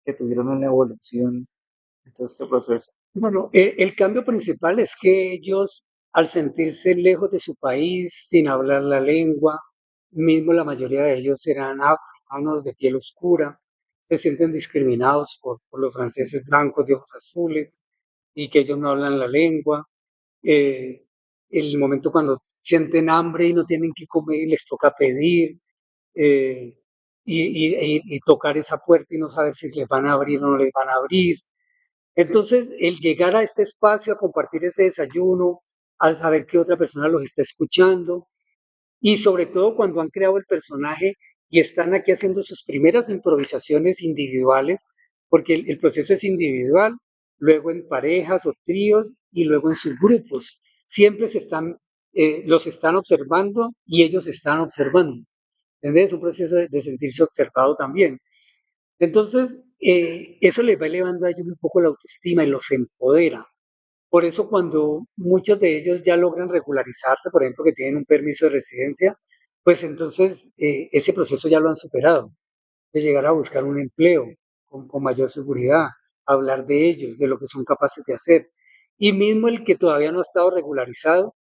que tuvieron en la evolución de todo este proceso? Bueno, el cambio principal es que ellos, al sentirse lejos de su país, sin hablar la lengua, mismo la mayoría de ellos eran africanos de piel oscura, se sienten discriminados por los franceses blancos de ojos azules y que ellos no hablan la lengua. eh, el momento cuando sienten hambre y no tienen que comer y les toca pedir, eh, y tocar esa puerta y no saber si les van a abrir o no les van a abrir. Entonces, el llegar a este espacio, a compartir ese desayuno, al saber que otra persona los está escuchando, y sobre todo cuando han creado el personaje y están aquí haciendo sus primeras improvisaciones individuales, porque el proceso es individual, luego en parejas o tríos y luego en sus grupos. Siempre los están observando y ellos están observando. ¿Entendés? Es un proceso de sentirse observado también. Entonces, eso les va elevando a ellos un poco la autoestima y los empodera. Por eso cuando muchos de ellos ya logran regularizarse, por ejemplo, que tienen un permiso de residencia, pues entonces ese proceso ya lo han superado, de llegar a buscar un empleo con mayor seguridad, hablar de ellos, de lo que son capaces de hacer. Y mismo el que todavía no ha estado regularizado,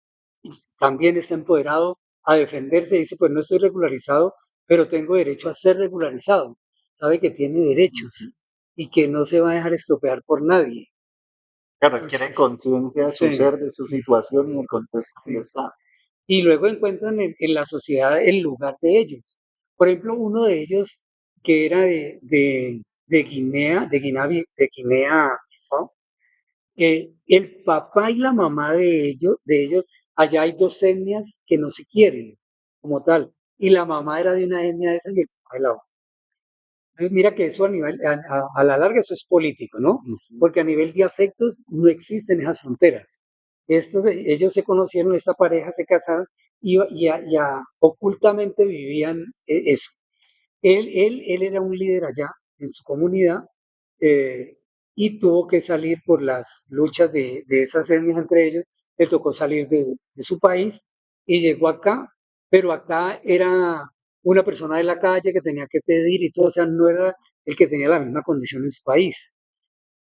también está empoderado a defenderse y dice, pues no estoy regularizado, pero tengo derecho a ser regularizado. Sabe que tiene Ujú. derechos y que no se va a dejar estropear por nadie. Claro, adquiere Entonces, conciencia de su sí, ser, de su sí, situación y del contexto donde sí. está. Y luego encuentran en la sociedad el lugar de ellos. Por ejemplo, uno de ellos que era de Guinea, de Guinea-Bissau, el papá y la mamá de ellos, allá hay dos etnias que no se quieren como tal. Y la mamá era de una etnia de esa y el papá de la otra. Entonces, mira que eso a la larga eso es político, ¿no? Ujú. Porque a nivel de afectos no existen esas fronteras. Ellos se conocieron, esta pareja se casaron ocultamente vivían eso. Él era un líder allá en su comunidad, eh, y tuvo que salir por las luchas de esas etnias entre ellos, le tocó salir de su país y llegó acá, pero acá era una persona de la calle que tenía que pedir y todo, o sea, no era el que tenía la misma condición en su país.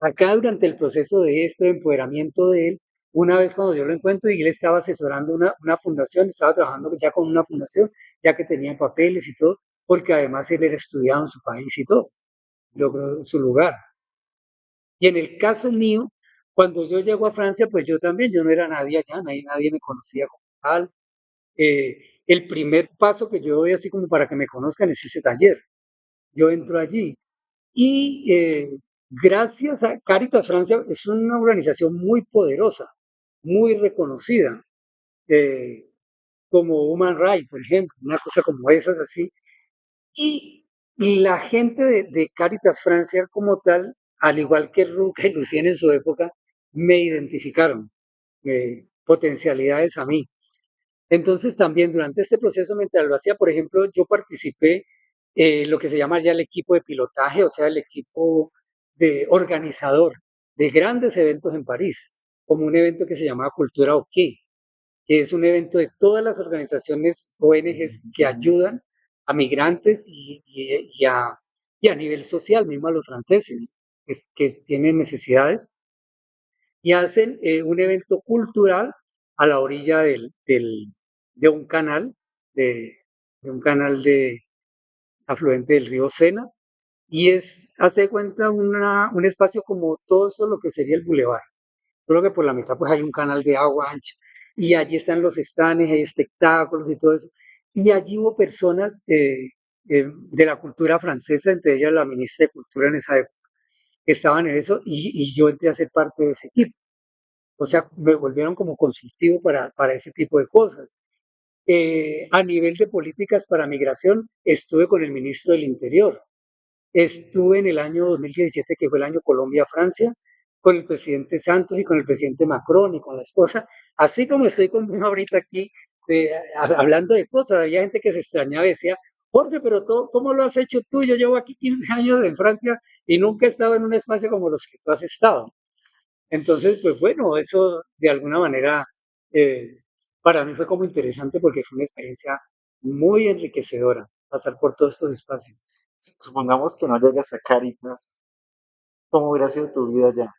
Acá durante el proceso de esto, de empoderamiento de él, una vez cuando yo lo encuentro y él estaba asesorando una fundación, estaba trabajando ya con una fundación, ya que tenía papeles y todo, porque además él era estudiado en su país y todo, logró su lugar. Y en el caso mío, cuando yo llego a Francia, pues yo también, yo no era nadie allá, nadie me conocía como tal. El primer paso que yo doy así como para que me conozcan es ese taller. Yo entro allí y gracias a Caritas Francia, es una organización muy poderosa, muy reconocida, eh, como Human Rights, por ejemplo, una cosa como esas así. Y la gente de Caritas Francia como tal, al igual que Ruca y Lucien en su época, me identificaron potencialidades a mí. Entonces también durante este proceso, mientras lo hacía, por ejemplo, yo participé lo que se llama ya el equipo de pilotaje, o sea, el equipo de organizador de grandes eventos en París, como un evento que se llamaba Cultura OK, que es un evento de todas las organizaciones ONGs que ayudan a migrantes y a nivel social, mismo a los franceses que tienen necesidades, y hacen un evento cultural a la orilla de un canal, de, de un canal de afluente del río Sena, y es, hace cuenta, un espacio como todo eso lo que sería el bulevar, solo que por la mitad pues hay un canal de agua ancha, y allí están los stands, hay espectáculos y todo eso, y allí hubo personas de la cultura francesa, entre ellas la ministra de Cultura en esa época, que estaban en eso, y yo entré a ser parte de ese equipo. O sea, me volvieron como consultivo para ese tipo de cosas. A nivel de políticas para migración, estuve con el ministro del Interior. Estuve en el año 2017, que fue el año Colombia-Francia, con el presidente Santos y con el presidente Macron y con la esposa, así como estoy conmigo ahorita aquí hablando de cosas. Había gente que se extrañaba y decía, Jorge, pero todo, ¿cómo lo has hecho tú? Yo llevo aquí 15 años en Francia y nunca he estado en un espacio como los que tú has estado. Entonces, pues bueno, eso de alguna manera eh, para mí fue como interesante porque fue una experiencia muy enriquecedora pasar por todos estos espacios. Supongamos que no llegas a Cáritas, ¿cómo hubiera sido tu vida allá?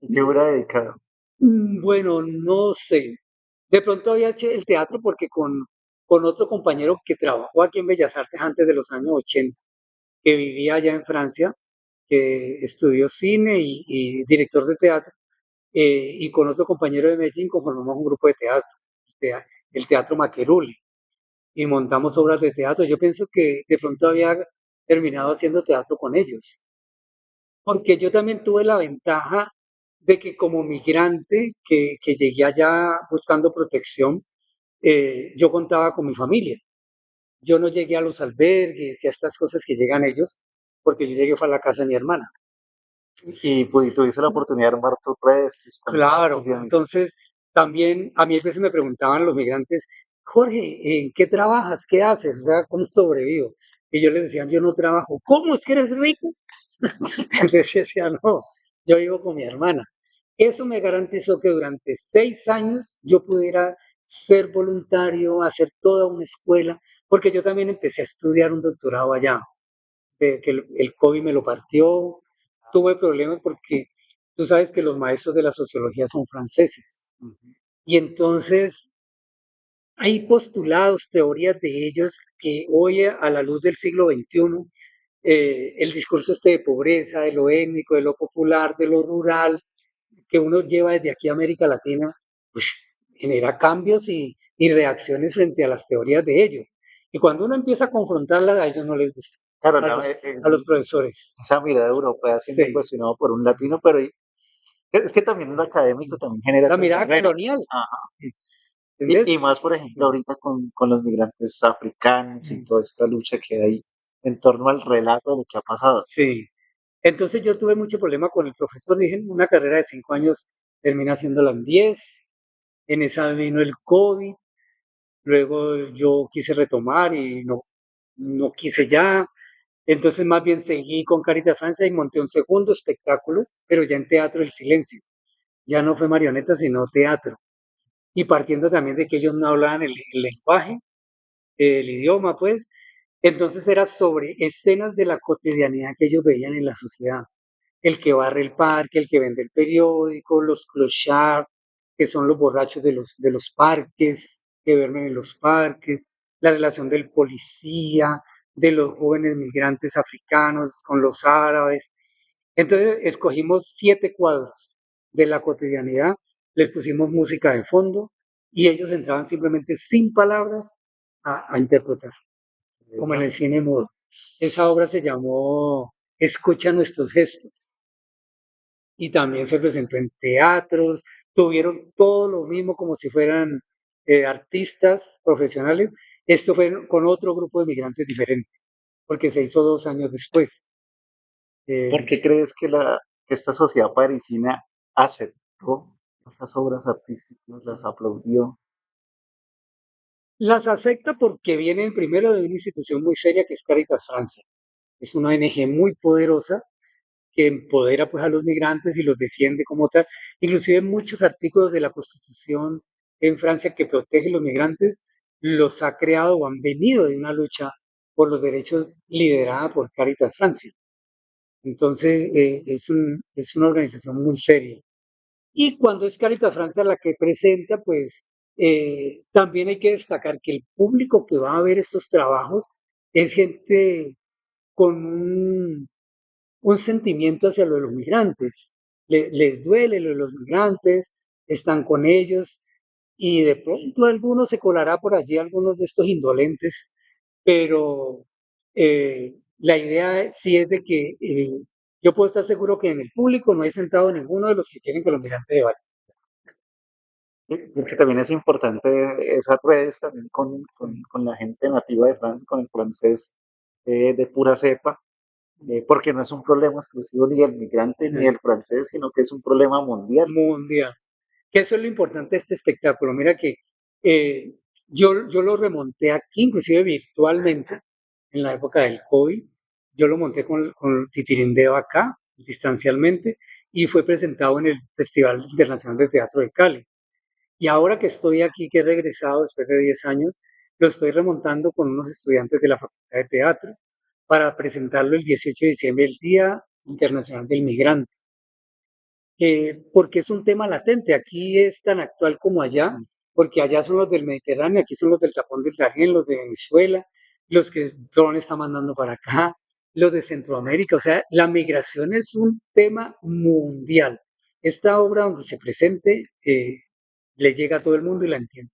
¿Y qué hubiera dedicado? Bueno, no sé. De pronto había hecho el teatro porque con otro compañero que trabajó aquí en Bellas Artes antes de los años 80, que vivía allá en Francia, que estudió cine y director de teatro, y con otro compañero de Medellín conformamos un grupo de teatro, el Teatro Maquerule, y montamos obras de teatro. Yo pienso que de pronto había terminado haciendo teatro con ellos, porque yo también tuve la ventaja de que como migrante que llegué allá buscando protección, yo contaba con mi familia. Yo no llegué a los albergues y a estas cosas que llegan ellos, porque yo llegué fue a la casa de mi hermana. Y pues, tuviste la oportunidad de armar tus redes, tus contactos Claro, de amistad. entonces también a mí a veces me preguntaban los migrantes, Jorge, ¿en qué trabajas? ¿Qué haces? O sea, ¿cómo sobrevivo? Y yo les decía, yo no trabajo. ¿Cómo es que eres rico? Entonces yo decía, no, yo vivo con mi hermana. Eso me garantizó que durante 6 años yo pudiera ser voluntario, hacer toda una escuela, porque yo también empecé a estudiar un doctorado allá, que el COVID me lo partió, tuve problemas porque tú sabes que los maestros de la sociología son franceses. Y entonces hay postulados, teorías de ellos que hoy a la luz del siglo XXI, el discurso este de pobreza, de lo étnico, de lo popular, de lo rural, que uno lleva desde aquí a América Latina, pues genera cambios y reacciones frente a las teorías de ellos. Y cuando uno empieza a confrontarlas, a ellos no les gusta, Claro, a a los profesores. esa mirada europea siendo Sí, cuestionado por un latino, pero es que también lo académico también genera la estas mirada barreras. colonial, Ajá. Y ¿entendés? más, por ejemplo, Sí, ahorita con los migrantes africanos y toda esta lucha que hay en torno al relato de lo que ha pasado. sí. Entonces yo tuve mucho problema con el profesor, dije, una carrera de 5 años termina haciéndola en 10, en esa vino el COVID, luego yo quise retomar y no quise ya, entonces más bien seguí con Caritas Francia y monté un segundo espectáculo, pero ya en Teatro del Silencio, ya no fue marioneta, sino teatro, y partiendo también de que ellos no hablaban el lenguaje, el idioma, pues, entonces era sobre escenas de la cotidianidad que ellos veían en la sociedad, el que barre el parque, el que vende el periódico, los clochards, que son los borrachos de los parques, que duermen en los parques, la relación del policía, de los jóvenes migrantes africanos con los árabes. Entonces escogimos 7 cuadros de la cotidianidad, les pusimos música de fondo y ellos entraban simplemente sin palabras a interpretar, como en el cine mudo. Esa obra se llamó Escucha nuestros gestos y también se presentó en teatros, tuvieron todo lo mismo como si fueran artistas profesionales. Esto fue con otro grupo de migrantes diferente, porque se hizo 2 años después. ¿Por Eh, qué crees que que esta sociedad parisina aceptó esas obras artísticas, las aplaudió? Las acepta porque vienen primero de una institución muy seria que es Caritas Francia. Es una ONG muy poderosa que empodera pues a los migrantes y los defiende como tal. Inclusive muchos artículos de la Constitución en Francia que protege a los migrantes los ha creado o han venido de una lucha por los derechos liderada por Caritas Francia. Entonces es una organización muy seria. Y cuando es Caritas Francia la que presenta, pues también hay que destacar que el público que va a ver estos trabajos es gente con un sentimiento hacia lo de los migrantes. Les duele lo de los migrantes, están con ellos y de pronto alguno se colará por allí, algunos de estos indolentes, pero la idea sí es de que yo puedo estar seguro que en el público no he sentado ninguno de los que quieren que los migrantes de vayan. Sí, porque también es importante esas redes también Sí, con la gente nativa de Francia, con el francés de pura cepa, porque no es un problema exclusivo ni del migrante ni sí, del francés, sino que es un problema mundial. mundial. Que eso es lo importante de este espectáculo. Mira que eh, yo lo remonté aquí, inclusive virtualmente, en la época del COVID. Yo lo monté con Titirindeo acá, distancialmente, y fue presentado en el Festival Internacional de Teatro de Cali. Y ahora que estoy aquí, que he regresado después de 10 años, lo estoy remontando con unos estudiantes de la Facultad de Teatro para presentarlo el 18 de diciembre, el Día Internacional del Migrante, porque es un tema latente. Aquí es tan actual como allá, porque allá son los del Mediterráneo, aquí son los del Tapón del Darién, los de Venezuela, los que Trump está mandando para acá, los de Centroamérica. O sea, la migración es un tema mundial. Esta obra donde se presente le llega a todo el mundo y la entiende.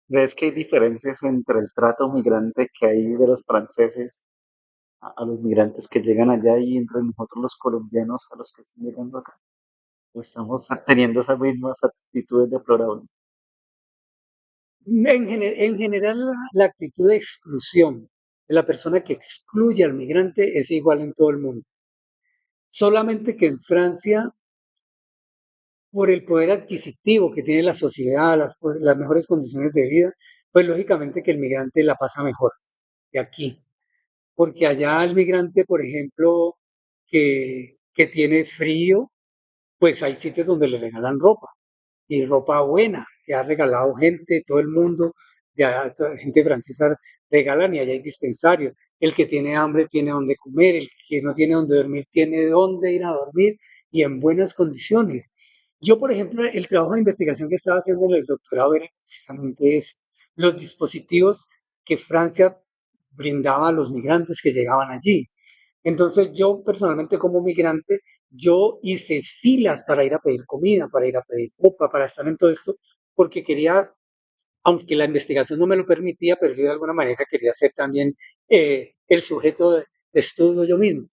¿Ves que hay diferencias entre el trato migrante que hay de los franceses a los migrantes que llegan allá y entre nosotros los colombianos a los que están llegando acá? ¿O estamos teniendo esas mismas actitudes deplorables? En general, la actitud de exclusión de la persona que excluye al migrante es igual en todo el mundo. Solamente que en Francia por el poder adquisitivo que tiene la sociedad, las mejores condiciones de vida, pues lógicamente que el migrante la pasa mejor que aquí. Porque allá el migrante, por ejemplo, que tiene frío, pues hay sitios donde le regalan ropa y ropa buena, que ha regalado gente, todo el mundo, ya gente francesa regalan y allá hay dispensarios. El que tiene hambre tiene donde comer, el que no tiene donde dormir tiene donde ir a dormir y en buenas condiciones. Yo, por ejemplo, el trabajo de investigación que estaba haciendo en el doctorado era precisamente es los dispositivos que Francia brindaba a los migrantes que llegaban allí. Entonces yo personalmente como migrante, yo hice filas para ir a pedir comida, para ir a pedir ropa, para estar en todo esto, porque quería, aunque la investigación no me lo permitía, pero yo de alguna manera quería ser también el sujeto de estudio yo mismo.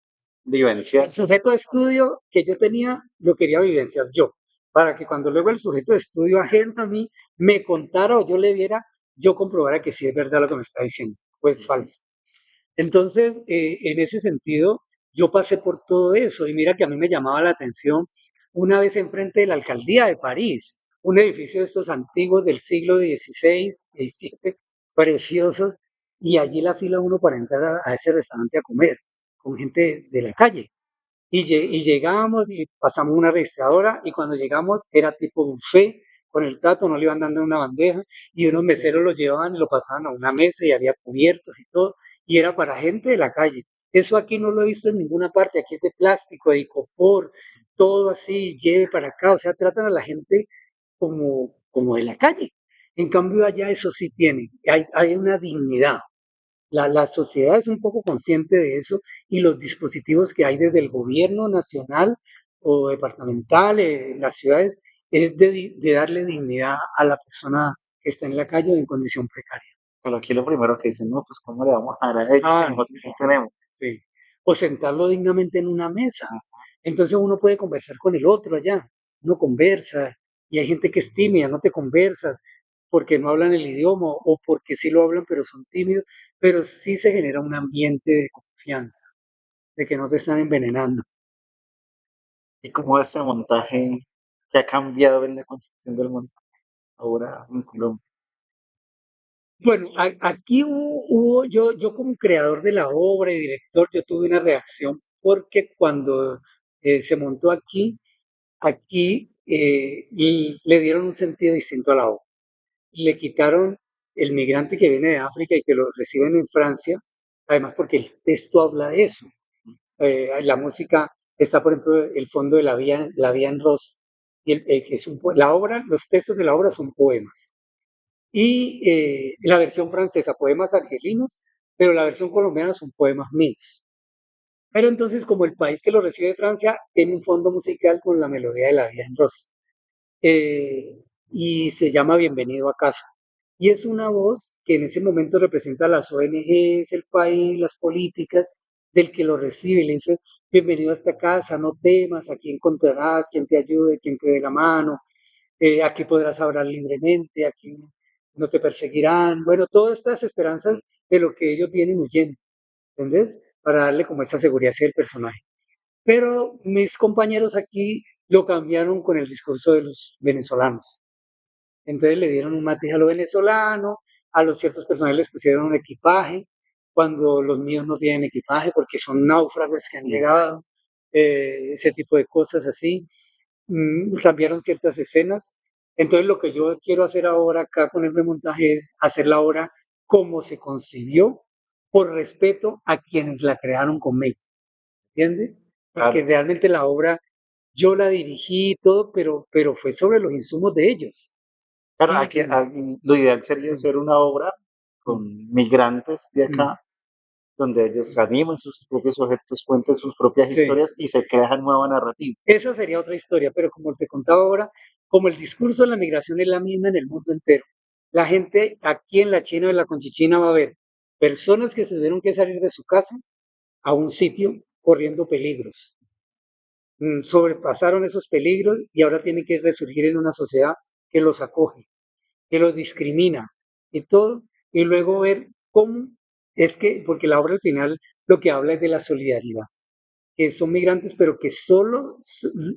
El Vivencial. sujeto de estudio que yo tenía lo quería vivenciar yo, para que cuando luego el sujeto de estudio ajeno a mí me contara o yo le viera, yo comprobara que sí es verdad lo que me está diciendo, pues falso. Entonces, en ese sentido, yo pasé por todo eso y mira que a mí me llamaba la atención una vez enfrente de la alcaldía de París, un edificio de estos antiguos del siglo XVI, XVII, preciosos, y allí la fila uno para entrar a ese restaurante a comer, con gente de la calle. Y llegamos y pasamos una registradora y cuando llegamos era tipo buffet, con el plato no le iban dando una bandeja y unos meseros lo llevaban y lo pasaban a una mesa y había cubiertos y todo y era para gente de la calle. Eso aquí no lo he visto en ninguna parte, aquí es de plástico, de icopor, todo así, lleve para acá, o sea, tratan a la gente como de la calle. En cambio allá eso sí tiene, hay una dignidad, la sociedad es un poco consciente de eso y los dispositivos que hay desde el gobierno nacional o departamental, en las ciudades, es de darle dignidad a la persona que está en la calle o en condición precaria. Pero aquí lo primero que dicen, no, pues ¿cómo le vamos a dar a ellos si Ah, no, nosotros no tenemos? sí. O sentarlo dignamente en una mesa. Entonces uno puede conversar con el otro allá. Uno conversa y hay gente que es tímida, no te conversas porque no hablan el idioma o porque sí lo hablan pero son tímidos, pero sí se genera un ambiente de confianza, de que no te están envenenando. Y cómo este montaje que ha cambiado en la construcción del mundo ahora en Colombia. Bueno, aquí yo como creador de la obra y director, yo tuve una reacción porque cuando se montó aquí y le dieron un sentido distinto a la obra. Le quitaron el migrante que viene de África y que lo reciben en Francia, además porque el texto habla de eso. La música está, por ejemplo, el fondo de la vía en Ross, y que es la obra, los textos de la obra son poemas. Y la versión francesa, poemas argelinos, pero la versión colombiana son poemas míos. Pero entonces, como el país que lo recibe de Francia, tiene un fondo musical con la melodía de la vía en Ross eh, y se llama Bienvenido a casa. Y es una voz que en ese momento representa a las ONGs, el país, las políticas del que lo recibe y le dice, bienvenido a esta casa, no temas, aquí encontrarás quien te ayude, quien te dé la mano, aquí podrás hablar libremente, aquí no te perseguirán. Bueno, todas estas esperanzas de lo que ellos vienen huyendo, ¿entendés? Para darle como esa seguridad hacia el personaje. Pero mis compañeros aquí lo cambiaron con el discurso de los venezolanos. Entonces le dieron un matiz a lo venezolano, a los ciertos personajes les pusieron un equipaje, cuando los míos no tienen equipaje porque son náufragos que han llegado, ese tipo de cosas así. Cambiaron ciertas escenas. Entonces lo que yo quiero hacer ahora acá con el remontaje es hacer la obra como se concibió, por respeto a quienes la crearon conmigo, ¿entiendes? Porque Claro, realmente la obra yo la dirigí y todo, pero fue sobre los insumos de ellos. claro, Y, lo ideal sería mm, hacer una obra mm, con migrantes de mm, acá, donde ellos animen sus propios objetos, cuenten sus propias sí, historias y se crea nueva narrativa. esa sería otra historia, pero como te contaba ahora, como el discurso de la migración es la misma en el mundo entero, la gente aquí en la China o en la Conchichina va a ver personas que se tuvieron que salir de su casa a un sitio corriendo peligros. Sobrepasaron esos peligros y ahora tienen que resurgir en una sociedad que los acoge, que los discrimina y todo, y luego ver cómo es que, porque la obra al final lo que habla es de la solidaridad, que son migrantes, pero que solo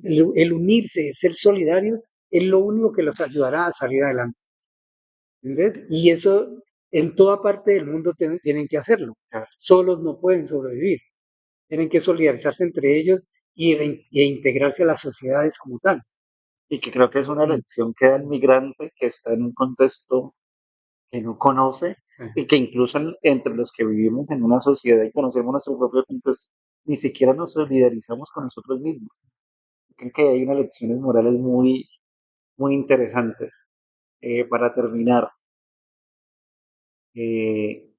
el unirse, el ser solidarios, es lo único que los ayudará a salir adelante. ¿Entendés? Y eso en toda parte del mundo tienen que hacerlo. Claro. Solos no pueden sobrevivir. Tienen que solidarizarse entre ellos e integrarse a las sociedades como tal. Y que creo que es una Mm, lección que da el migrante que está en un contexto que no conoce sí. y que incluso entre los que vivimos en una sociedad y conocemos nuestro propio contexto, ni siquiera nos solidarizamos con nosotros mismos. Creo que hay unas lecciones morales muy interesantes. Para terminar, eh,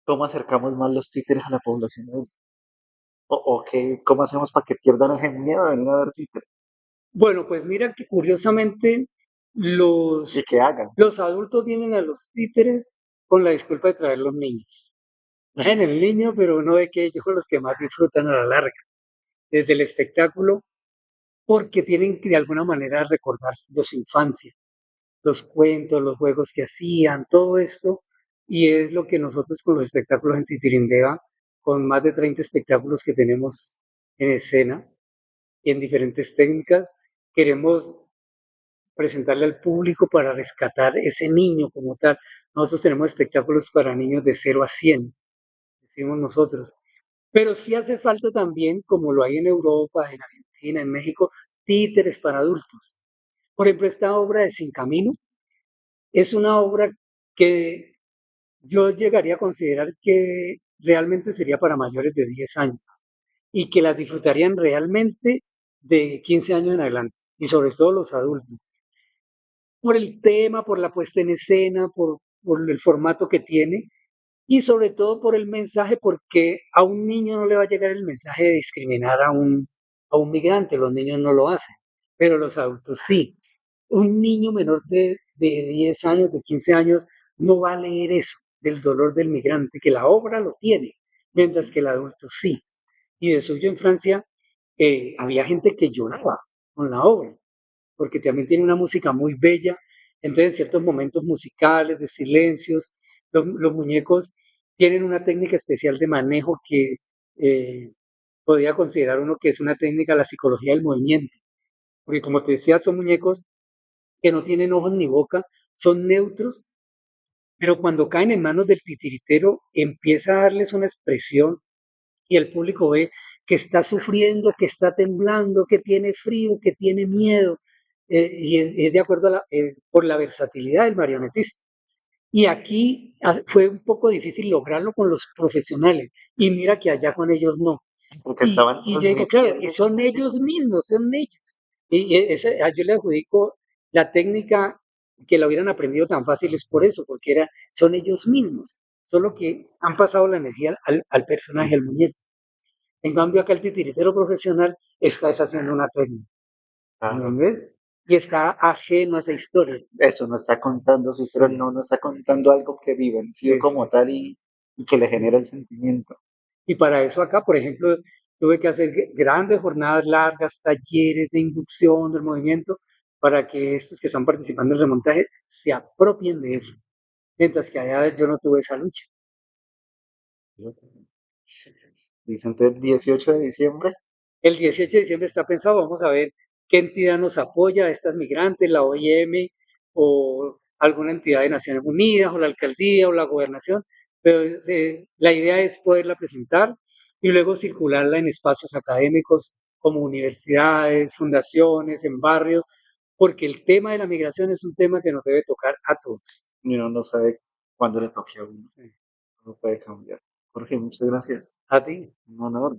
¿cómo acercamos más los títeres a la población adulta? ¿Cómo hacemos para que pierdan ese miedo de venir a ver títeres Bueno, pues mira que curiosamente y los, que hagan? los adultos vienen a los títeres con la disculpa de traer los niños. Traen el niño, pero uno ve que ellos son los que más disfrutan a la larga, desde el espectáculo, porque tienen que de alguna manera recordar de su infancia, los cuentos, los juegos que hacían, todo esto, y es lo que nosotros con los espectáculos en Titirindeba, con más de 30 espectáculos que tenemos en escena y en diferentes técnicas, queremos presentarle al público para rescatar ese niño como tal. Nosotros tenemos espectáculos para niños de 0 a 100, decimos nosotros. Pero sí hace falta también, como lo hay en Europa, en Argentina, en México, títeres para adultos. Por ejemplo, esta obra de Sin Camino es una obra que yo llegaría a considerar que realmente sería para mayores de 10 años y que las disfrutarían realmente de 15 años en adelante y sobre todo los adultos. Por el tema, por la puesta en escena, por el formato que tiene y sobre todo por el mensaje, porque a un niño no le va a llegar el mensaje de discriminar a un migrante, los niños no lo hacen, pero los adultos sí. Un niño menor de 10 años, de 15 años, no va a leer eso del dolor del migrante, que la obra lo tiene, mientras que el adulto sí. Y de suyo en Francia había gente que lloraba con la obra porque también tiene una música muy bella. Entonces, en ciertos momentos musicales, de silencios, los muñecos tienen una técnica especial de manejo que podría considerar uno que es una técnica de la psicología del movimiento. Porque como te decía, son muñecos que no tienen ojos ni boca, son neutros, pero cuando caen en manos del titiritero empieza a darles una expresión y el público ve que está sufriendo, que está temblando, que tiene frío, que tiene miedo, y es de acuerdo por la versatilidad del marionetista. Y aquí fue un poco difícil lograrlo con los profesionales, y mira que allá con ellos no. porque estaban Y yo digo, claro, transmitiendo su son música. ellos mismos, son ellos. Yo le adjudico la técnica que la hubieran aprendido tan fácil es por eso, porque son ellos mismos, solo que han pasado la energía al personaje, al muñeco. En cambio, acá el titiritero profesional está deshaciendo una técnica, Claro. ¿entendés? Y está ajeno a esa historia. Eso no está contando su historia, Sí, no, no está contando algo que vivenció sí, como sí, tal y que le genera sí. el sentimiento. Y para eso acá, por ejemplo, tuve que hacer grandes jornadas largas, talleres de inducción del movimiento, para que estos que están participando en el remontaje se apropien de eso. Mientras que allá yo no tuve esa lucha. Dicen el 18 de diciembre, El 18 de diciembre está pensado, vamos a ver qué entidad nos apoya a estas migrantes, la OIM o alguna entidad de Naciones Unidas o la alcaldía o la gobernación, pero la idea es poderla presentar y luego circularla en espacios académicos como universidades, fundaciones, en barrios, porque el tema de la migración es un tema que nos debe tocar a todos. y uno no sabe cuándo le toque a uno, Sí. no puede cambiar. Jorge, muchas gracias. A ti. Un honor.